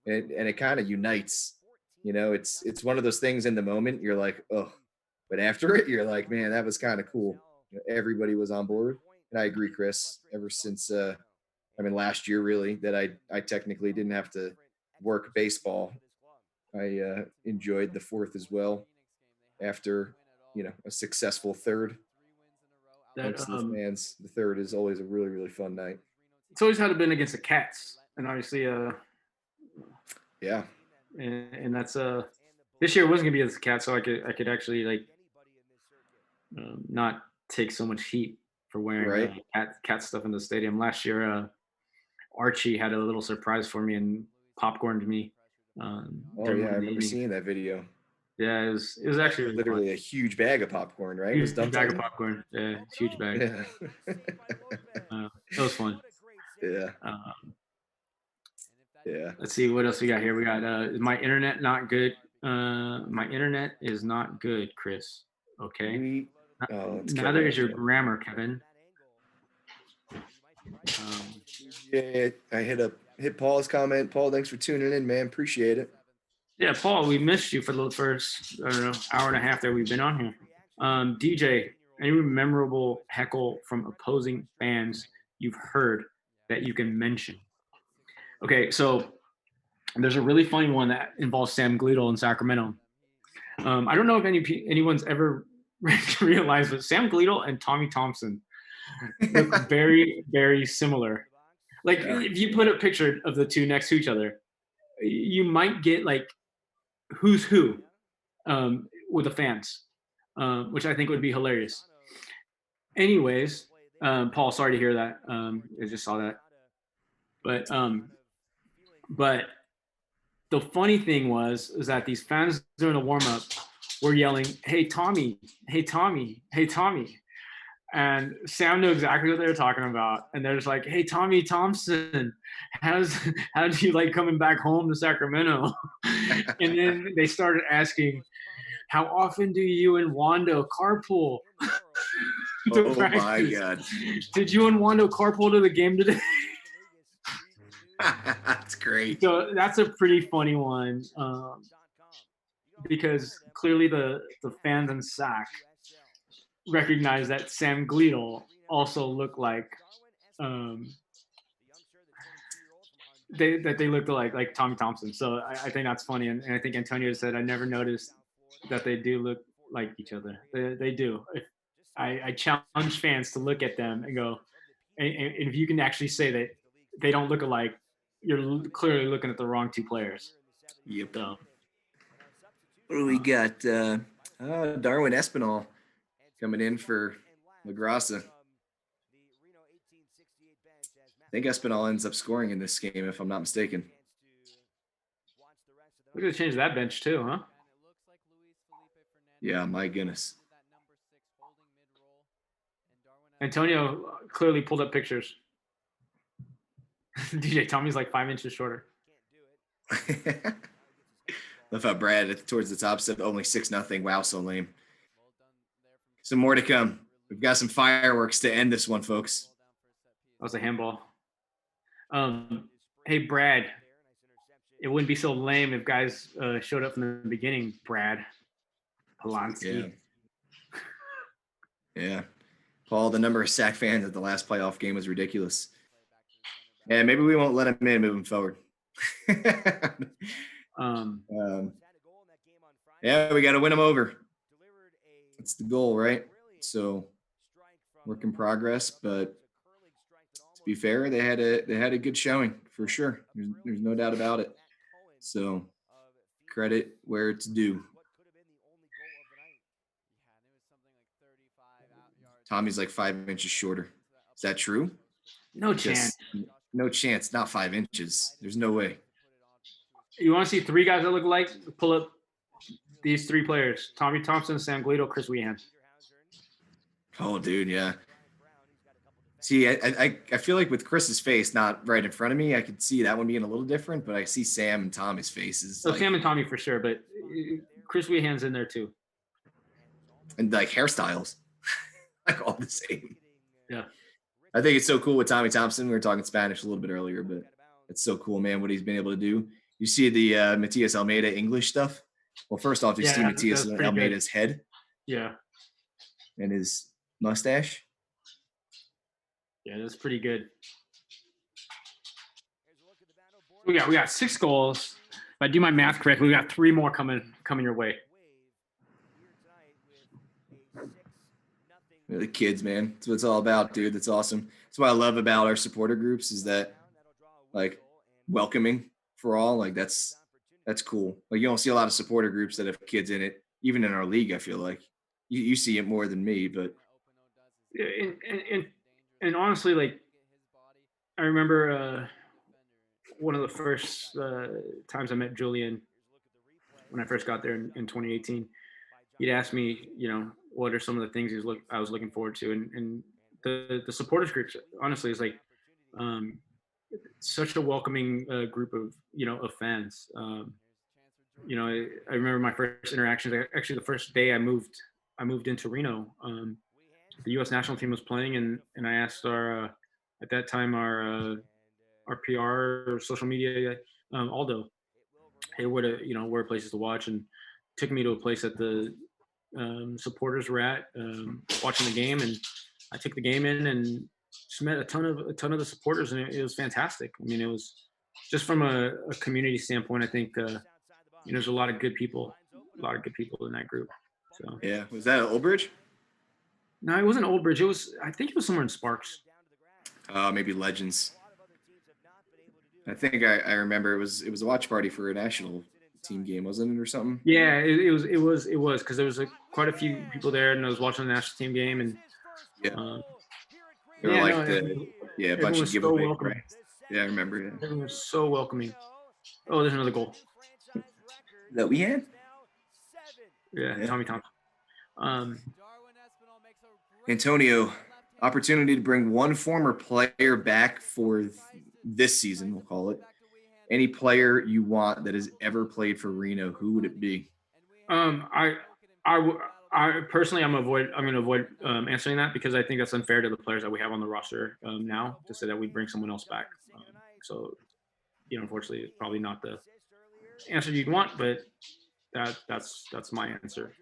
and it kind of unites. It's one of those things in the moment you're like, oh, but after it, you're like, man, that was kind of cool. Everybody was on board. And I agree, Chris, ever since, last year, really, that I technically didn't have to work baseball. I enjoyed the 4th as well after, a successful 3rd. Thanks to the fans. The 3rd is always a really, really fun night. It's always had to been against the Cats, and obviously, yeah. And that's this year wasn't gonna be against the Cats, so I could actually not take so much heat for wearing cat stuff in the stadium. Last year, Archie had a little surprise for me and popcorned me. I remember seeing that video. Yeah, it was actually really literally a huge bag of popcorn, right? Huge bag of popcorn. Yeah, huge bag. Yeah. That was fun. Yeah. Yeah. Let's see what else we got here. We got is my internet not good? My internet is not good, Chris. Okay. Neither is your grammar, Kevin. Yeah, I hit Paul's comment. Paul, thanks for tuning in, man. Appreciate it. Yeah, Paul, we missed you for the first, hour and a half that we've been on here. DJ, any memorable heckle from opposing fans you've heard that you can mention? Okay, so there's a really funny one that involves Sam Gleadle in Sacramento. I don't know if anyone's ever realized, but Sam Gleadle and Tommy Thompson look very, very similar. Like, if you put a picture of the two next to each other, you might get like who's who with the fans, which I think would be hilarious. Anyways, Paul, sorry to hear that. I just saw that. But the funny thing is that these fans during the warm-up were yelling, "Hey Tommy, hey Tommy, hey Tommy." And Sam knew exactly what they were talking about. And they're just like, "Hey, Tommy Thompson, how do you like coming back home to Sacramento?" And then they started asking, "How often do you and Wando carpool?" Oh my God. "Did you and Wando carpool to the game today?" That's great. So that's a pretty funny one, because clearly the fans in Sac recognize that Sam Gleadle also looked like they looked like Tommy Thompson. So I think that's funny, and I think Antonio said I never noticed that they do look like each other. They do. I challenge fans to look at them and go, and if you can actually say that they don't look alike, you're clearly looking at the wrong two players. Yep. So, what do we got? Darwin Espinal coming in for LaGrassa. I think Espinal ends up scoring in this game, if I'm not mistaken. We're going to change that bench too, huh? Yeah, my goodness. Antonio clearly pulled up pictures. DJ, Tommy's like 5 inches shorter. Love how Brad towards the top said only 6-0. Wow, so lame. Some more to come. We've got some fireworks to end this one, folks. That was a handball. Hey, Brad, it wouldn't be so lame if guys showed up from the beginning, Brad Yeah. Polanski. Yeah. Paul, the number of sack fans at the last playoff game was ridiculous. Yeah, maybe we won't let him in moving forward. Um, Yeah, we got to win them over. That's the goal, right? So, work in progress, but to be fair, they had a good showing for sure. There's no doubt about it. So, credit where it's due. Tommy's like 5 inches shorter. Is that true? no Because chance. no chance, not 5 inches. There's no way. You want to see three guys that look alike? Pull up these three players: Tommy Thompson, Sam Guido, Chris Wehan. Oh, dude, yeah. See, I feel like with Chris's face not right in front of me, I could see that one being a little different, but I see Sam and Tommy's faces So like, Sam and Tommy for sure, but Chris Wehan's in there too. and like hairstyles, like all the same. Yeah. I think it's so cool with Tommy Thompson. We were talking Spanish a little bit earlier, but it's so cool, man, what he's been able to do. You see the Matias Almeida English stuff? Well, first off, you see Yeah, Matias that's pretty Almeida's head Yeah. and his mustache. Yeah, that's pretty good. We got 6 goals. If I do my math correctly, we got 3 more coming your way. The kids, man. That's what it's all about, dude. That's awesome. That's what I love about our supporter groups is that like welcoming for all. Like that's cool. Like you don't see a lot of supporter groups that have kids in it, even in our league. I feel like you see it more than me, but And honestly, like I remember one of the first times I met Julian when I first got there in 2018. He'd asked me, what are some of the things I was looking forward to, and the supporters groups honestly is like such a welcoming group of fans. I remember my first interactions. Actually, the first day I moved into Reno. The U.S. national team was playing, and I asked our at that time our PR or social media Aldo, hey, where are places to watch, and took me to a place that the supporters were at watching the game, and I took the game in and just met a ton of the supporters, and it was fantastic. I mean, it was just from a community standpoint. I think there's a lot of good people in that group. So yeah. Was that at Old Bridge? no, it wasn't Old Bridge. I think it was somewhere in Sparks. Maybe Legends. I think I remember it was a watch party for a national team game, wasn't it, or something? Yeah, it was because there was quite a few people there, and I was watching the national team game, and yeah, they were like a bunch of so giveaway, welcoming. right? Yeah, I remember. Yeah. Everyone was so welcoming. Oh, there's another goal. That we had? Yeah, Tommy Thompson. Antonio, opportunity to bring one former player back for this season, we'll call it. Any player you want that has ever played for Reno, who would it be? I personally, I'm going to avoid answering that because I think that's unfair to the players that we have on the roster now to say that we bring someone else back. So, unfortunately, it's probably not the answer you'd want, but that's my answer.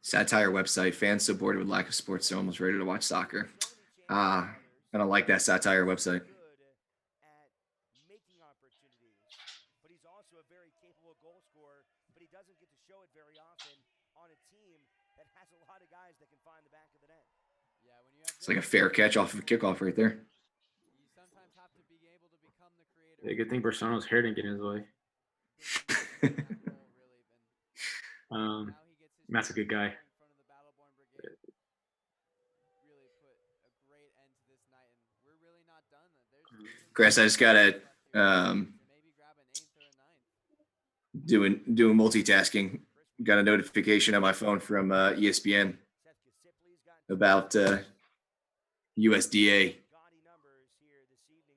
Satire website. Fans so bored with lack of sports, they're almost ready to watch soccer. I don't like that satire website. It's like a fair catch off of a kickoff right there. Yeah, good thing Bersano's hair didn't get in his way. Matt's a good guy. Chris, I just gotta doing multitasking. Got a notification on my phone from ESPN about USDA.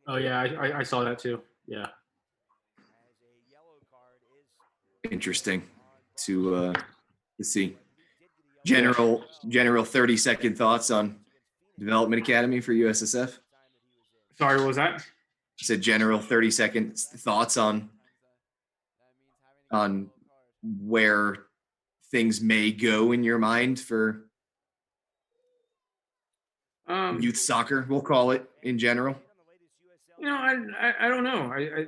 Oh yeah, I saw that too. Yeah. Interesting to see. General 30-second thoughts on Development Academy for USSF. Sorry, what was that? Said general 30-second thoughts on where things may go in your mind for youth soccer, we'll call it in general. I don't know. I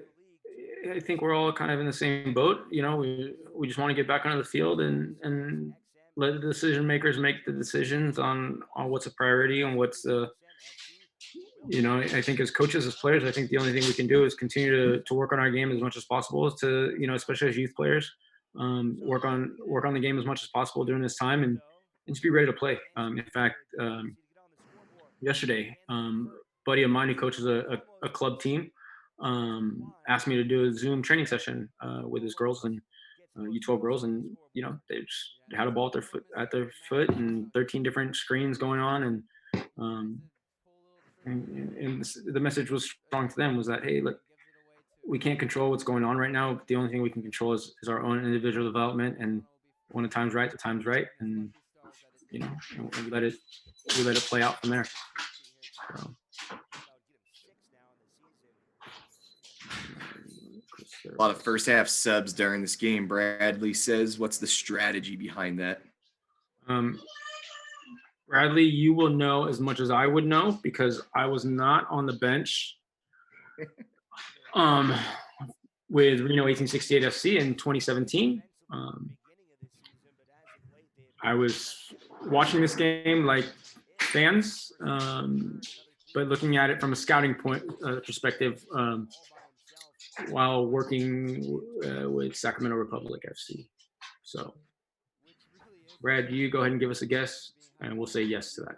think we're all kind of in the same boat. We just want to get back onto the field and let the decision makers make the decisions on what's a priority and what's I think as coaches, as players, I think the only thing we can do is continue to work on our game as much as possible, especially as youth players, work on the game as much as possible during this time and just be ready to play. In fact, yesterday, buddy of mine who coaches a club team asked me to do a Zoom training session with his girls and U12 girls, and they just had a ball at their foot and 13 different screens going on, and the message was strong to them was that, hey, look, we can't control what's going on right now. The only thing we can control is our own individual development, and when the time's right, the time's right, and we let it play out from there. So. A lot of first half subs during this game. Bradley says, what's the strategy behind that? Bradley, you will know as much as I would know because I was not on the bench with Reno 1868 FC in 2017. I was watching this game like fans, but looking at it from a scouting perspective while working with Sacramento Republic FC. So, Brad, you go ahead and give us a guess, and we'll say yes to that.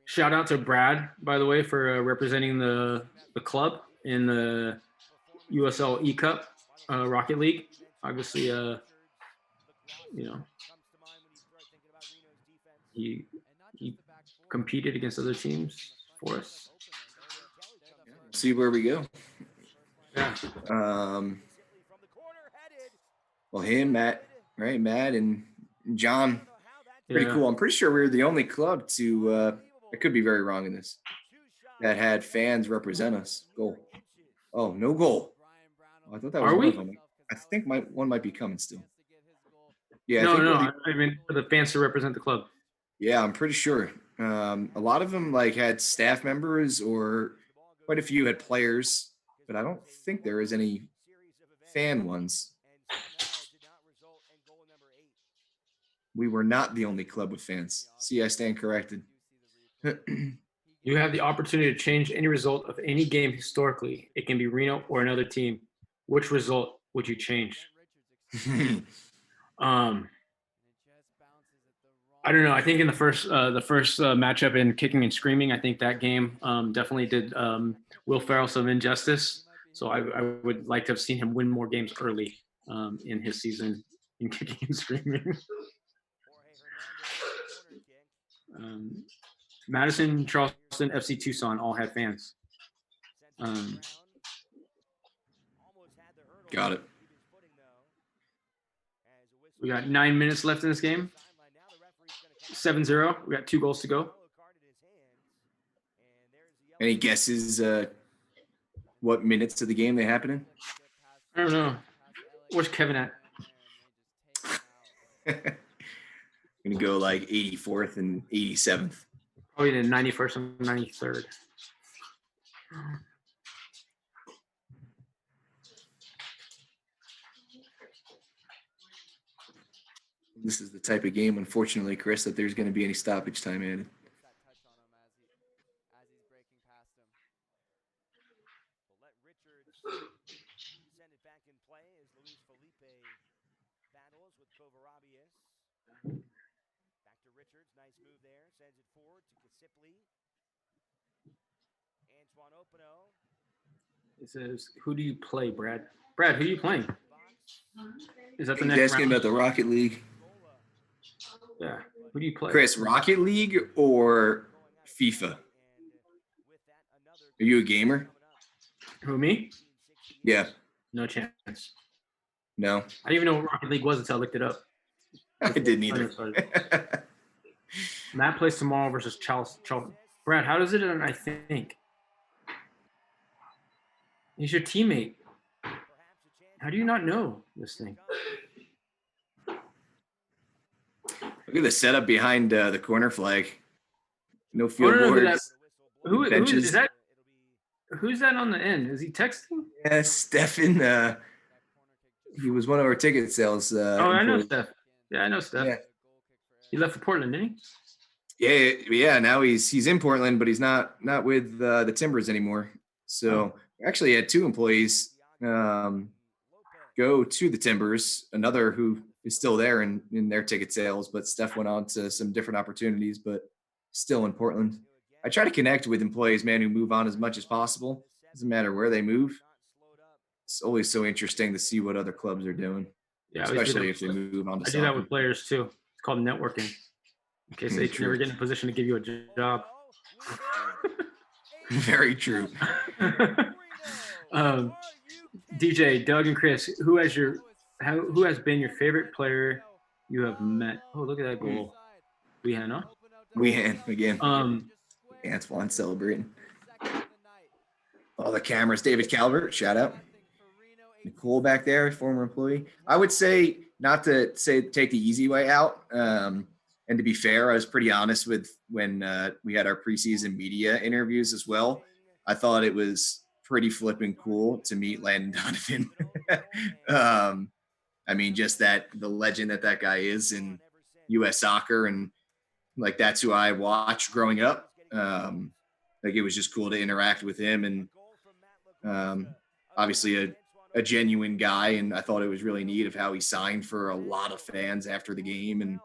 Shout out to Brad, by the way, for representing the club in the USL E Cup Rocket League. Obviously, he competed against other teams for us. See where we go. Yeah. Well, him, Matt, and John, pretty cool. I'm pretty sure we were the only club to. I could be very wrong in this. That had fans represent us. Goal. Oh, no goal. Oh, I thought that was one of them. I think one might be coming still. Yeah. No. I mean, for the fans to represent the club. Yeah, I'm pretty sure. A lot of them had staff members, or quite a few had players, but I don't think there is any fan ones. We were not the only club with fans. See, I stand corrected. You have the opportunity to change any result of any game historically. It can be Reno or another team. Which result would you change? I don't know. I think in the first matchup in kicking and screaming, I think that game definitely did Will Ferrell some injustice. So I would like to have seen him win more games early in his season in kicking and screaming. Madison, Charleston, FC Tucson all had fans. Got it. We got 9 minutes left in this game. 7-0. We got 2 goals to go. Any guesses what minutes of the game they happen in? I don't know. Where's Kevin at? Gonna go 84th and 87th. Probably the 91st and 93rd. This is the type of game, unfortunately, Chris, that there's going to be any stoppage time added. It says, who do you play, Brad? Brad, who are you playing? Is that the next He's asking round? about the Rocket League. Yeah. Who do you play? Chris, Rocket League or FIFA? Are you a gamer? Who, me? Yeah. No chance. No, I didn't even know what Rocket League was until I looked it up. I didn't either. Matt plays tomorrow versus Charles. Brad, how does it end? I think he's your teammate. How do you not know this thing? Look at the setup behind the corner flag. No I field don't know who that. boards. Who benches. is that? Who's that on the end? Is he texting? Yeah, Stefan. He was one of our ticket sales. Oh, I know employees. Steph. Yeah, I know Steph. Yeah. He left for Portland, didn't Yeah. Now he's in Portland, but he's not with the Timbers anymore. So we actually had 2 employees go to the Timbers. Another who is still there in their ticket sales, but Steph went on to some different opportunities, but still in Portland. I try to connect with employees, man, who move on as much as possible. Doesn't matter where they move. It's always so interesting to see what other clubs are doing, he? Yeah, especially if they move on to I do soccer. that with players too. It's called networking. In case they True. never get in a position to give you a job. Very true. DJ, Doug, and Chris, who has been your favorite player you have met? Oh, look at that goal. Wehan, again. Antoine celebrating. Oh, the cameras. David Calvert, shout out. Nicole back there, former employee. I would say not to take the easy way out. And to be fair, I was pretty honest with when we had our preseason media interviews as well. I thought it was pretty flipping cool to meet Landon Donovan. I mean, just the legend that guy is in U.S. soccer, and like that's who I watched growing up. Like it was just cool to interact with him, and obviously a genuine guy. And I thought it was really neat of how he signed for a lot of fans after the game, and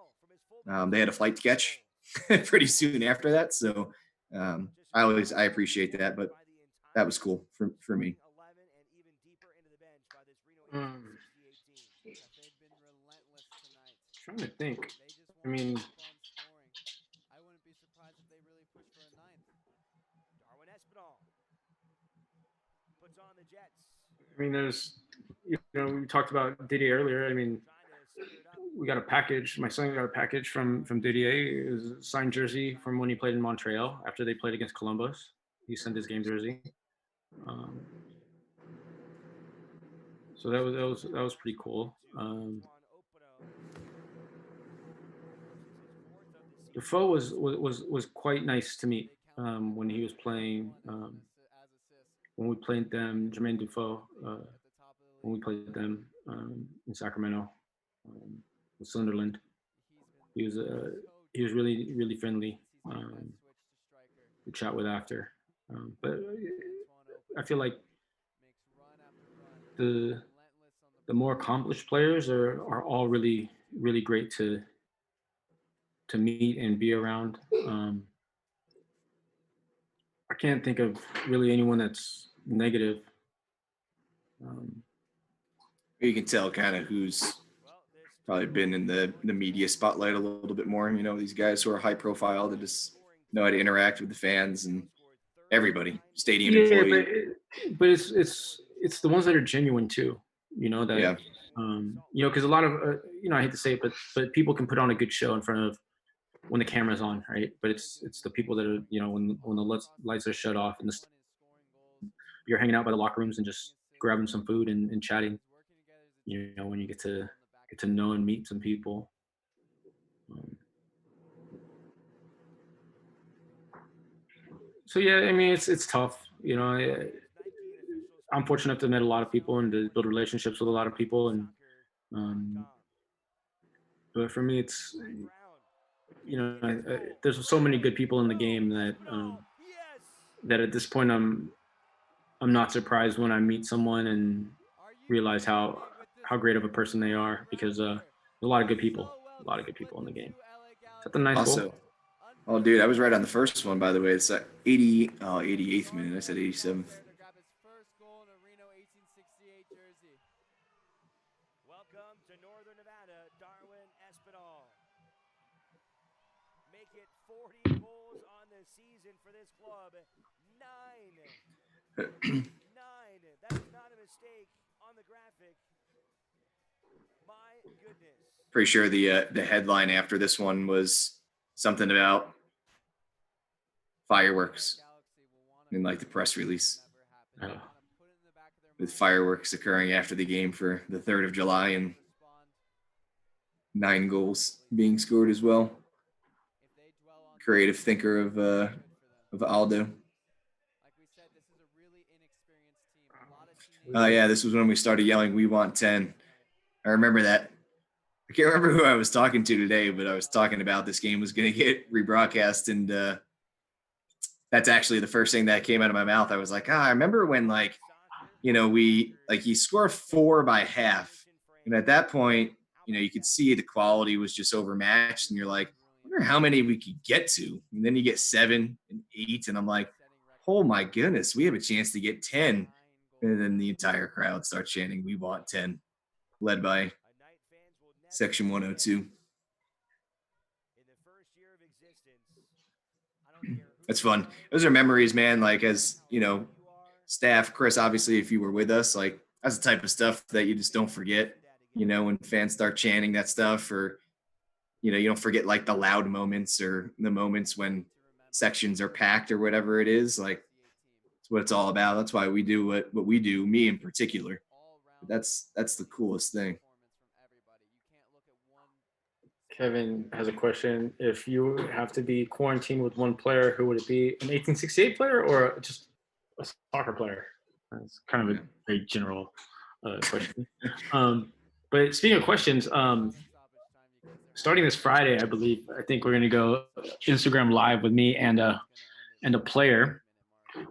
they had a flight to catch pretty soon after that. So I appreciate that, but that was cool for me. Trying to think. I mean, there's, we talked about Didier earlier. I mean, we got a package. My son got a package from Didier. It was a signed jersey from when he played in Montreal after they played against Columbus. He sent his game jersey. So that was pretty cool. Defoe was quite nice to meet when he was playing. When we played them, Jermaine Defoe, when we played them in Sacramento with Sunderland, he was really, really friendly to chat with after. But I feel like the more accomplished players are all really, really great to meet and be around. I can't think of really anyone that's negative. You can tell kind of who's probably been in the media spotlight a little bit more. These guys who are high profile that just know how to interact with the fans and everybody, stadium employee. But it's the ones that are genuine too. That because a lot of I hate to say it, but people can put on a good show in front of when the camera's on, right? But it's the people that are when the lights are shut off and you're hanging out by the locker rooms and just grabbing some food and chatting. When you get to know and meet some people. So yeah, I mean it's tough. I'm fortunate enough to meet a lot of people and to build relationships with a lot of people, and but for me it's there's so many good people in the game that at this point I'm not surprised when I meet someone and realize how great of a person they are, because there's a lot of good people in the game. Is that the nice goal? Oh, dude, I was right on the first one, by the way. It's 88th minute. I said 87th. Welcome to Northern Nevada, Darwin Espinal. Make it 40 goals on the season for this club. 9. That's not a mistake on the graphic. My goodness. Pretty sure the headline after this one was something about fireworks in like the press release, with fireworks occurring after the game for the 3rd of July and 9 goals being scored as well. Creative thinker of Aldo. Oh yeah, this was when we started yelling, "We want 10." I remember that. I can't remember who I was talking to today, but I was talking about this game was going to get rebroadcast, and that's actually the first thing that came out of my mouth. I was like, I remember when he scored 4 by half, and at that point, you could see the quality was just overmatched, and you're like, I wonder how many we could get to. And then you get 7 and 8, and I'm like, oh my goodness, we have a chance to get 10. And then the entire crowd starts chanting, "We want 10," led by Section 102. That's fun. Those are memories, man. Like, as staff, Chris, obviously, if you were with us, like, that's the type of stuff that you just don't forget, when fans start chanting that stuff, or, you don't forget like the loud moments or the moments when sections are packed or whatever it is. Like, it's what it's all about. That's why we do what we do, me in particular. That's the coolest thing. Kevin has a question. If you have to be quarantined with one player, who would it be? An 1868 player or just a soccer player? That's kind of a very general question. But speaking of questions, starting this Friday, I think we're going to go Instagram Live with me and a player,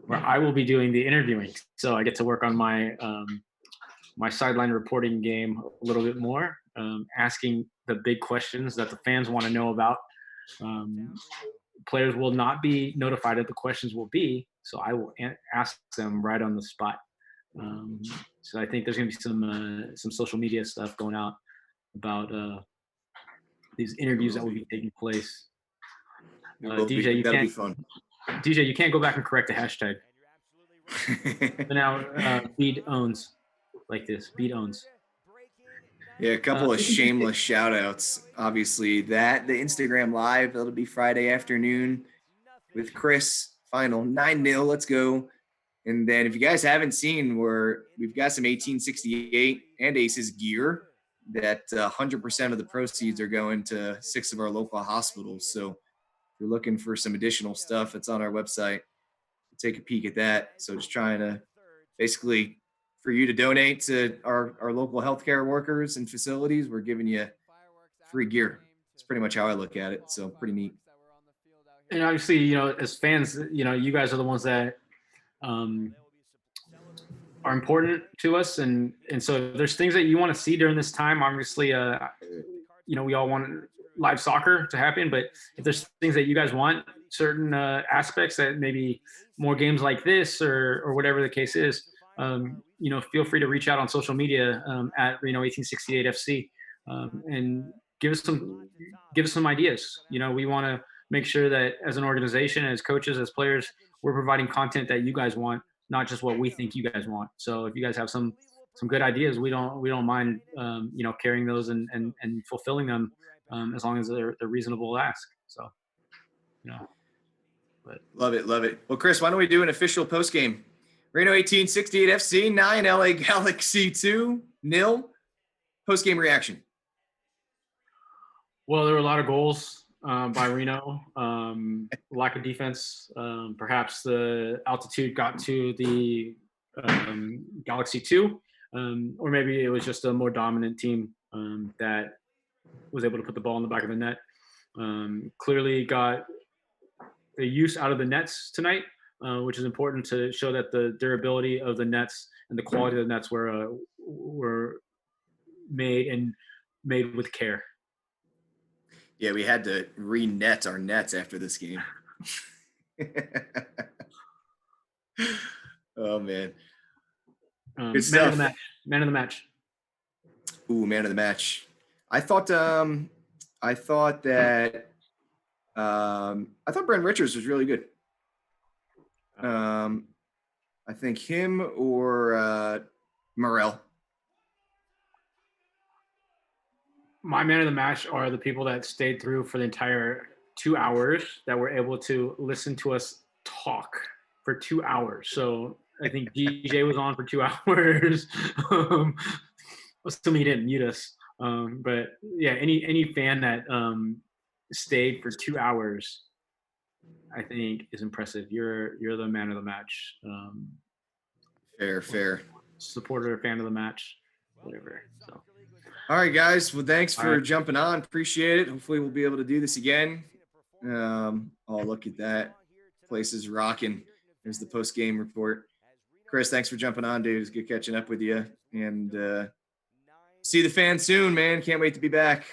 where I will be doing the interviewing. So I get to work on my my sideline reporting game a little bit more, asking the big questions that the fans want to know about. Players will not be notified that the questions will be, so I will ask them right on the spot. So I think there's going to be some social media stuff going out about these interviews that will be taking place. DJ, that'll be fun. DJ, you can't go back and correct the hashtag. So now, Beat owns like this. Beat owns. Yeah, a couple of shameless shout outs. Obviously, the Instagram Live, that'll be Friday afternoon with Chris. Final 9-0. Let's go. And then if you guys haven't seen, we've got some 1868 and Aces gear that 100% of the proceeds are going to 6 of our local hospitals. So if you're looking for some additional stuff, it's on our website. Take a peek at that. So just trying to basically, for you to donate to our local healthcare workers and facilities, we're giving you free gear. It's pretty much how I look at it. So pretty neat. And obviously, as fans, you guys are the ones that are important to us. And so if there's things that you want to see during this time, obviously, we all want live soccer to happen, but if there's things that you guys want, certain aspects that maybe more games like this or whatever the case is, feel free to reach out on social media at Reno 1868 FC and give us some ideas. We want to make sure that as an organization, as coaches, as players, we're providing content that you guys want, not just what we think you guys want. So if you guys have some good ideas, we don't mind carrying those and fulfilling them as long as they're reasonable to ask. So but love it. Well, Chris, why don't we do an official post game? Reno 1868 FC 9, LA Galaxy 2 0. Post game reaction. Well, there were a lot of goals by Reno. Lack of defense. Perhaps the altitude got to the Galaxy 2, or maybe it was just a more dominant team that was able to put the ball in the back of the net. Clearly got the use out of the nets tonight, which is important to show that the durability of the nets and the quality of the nets were made with care. Yeah, we had to re-net our nets after this game. Oh man. Good stuff. Man of the match. Ooh, man of the match. I thought Brent Richards was really good. I think him or Morel. My man of the match are the people that stayed through for the entire 2 hours that were able to listen to us talk for 2 hours. So I think DJ was on for 2 hours. Assuming he didn't mute us. But yeah, any fan that stayed for 2 hours, I think is impressive. You're the man of the match. Fair. Supporter, fan of the match, whatever. So. All right, guys. Well, thanks for right. jumping on. Appreciate it. Hopefully, we'll be able to do this again. Oh, look at that. Place is rocking. There's the post-game report. Chris, thanks for jumping on, dude. It's good catching up with you. And see the fans soon, man. Can't wait to be back.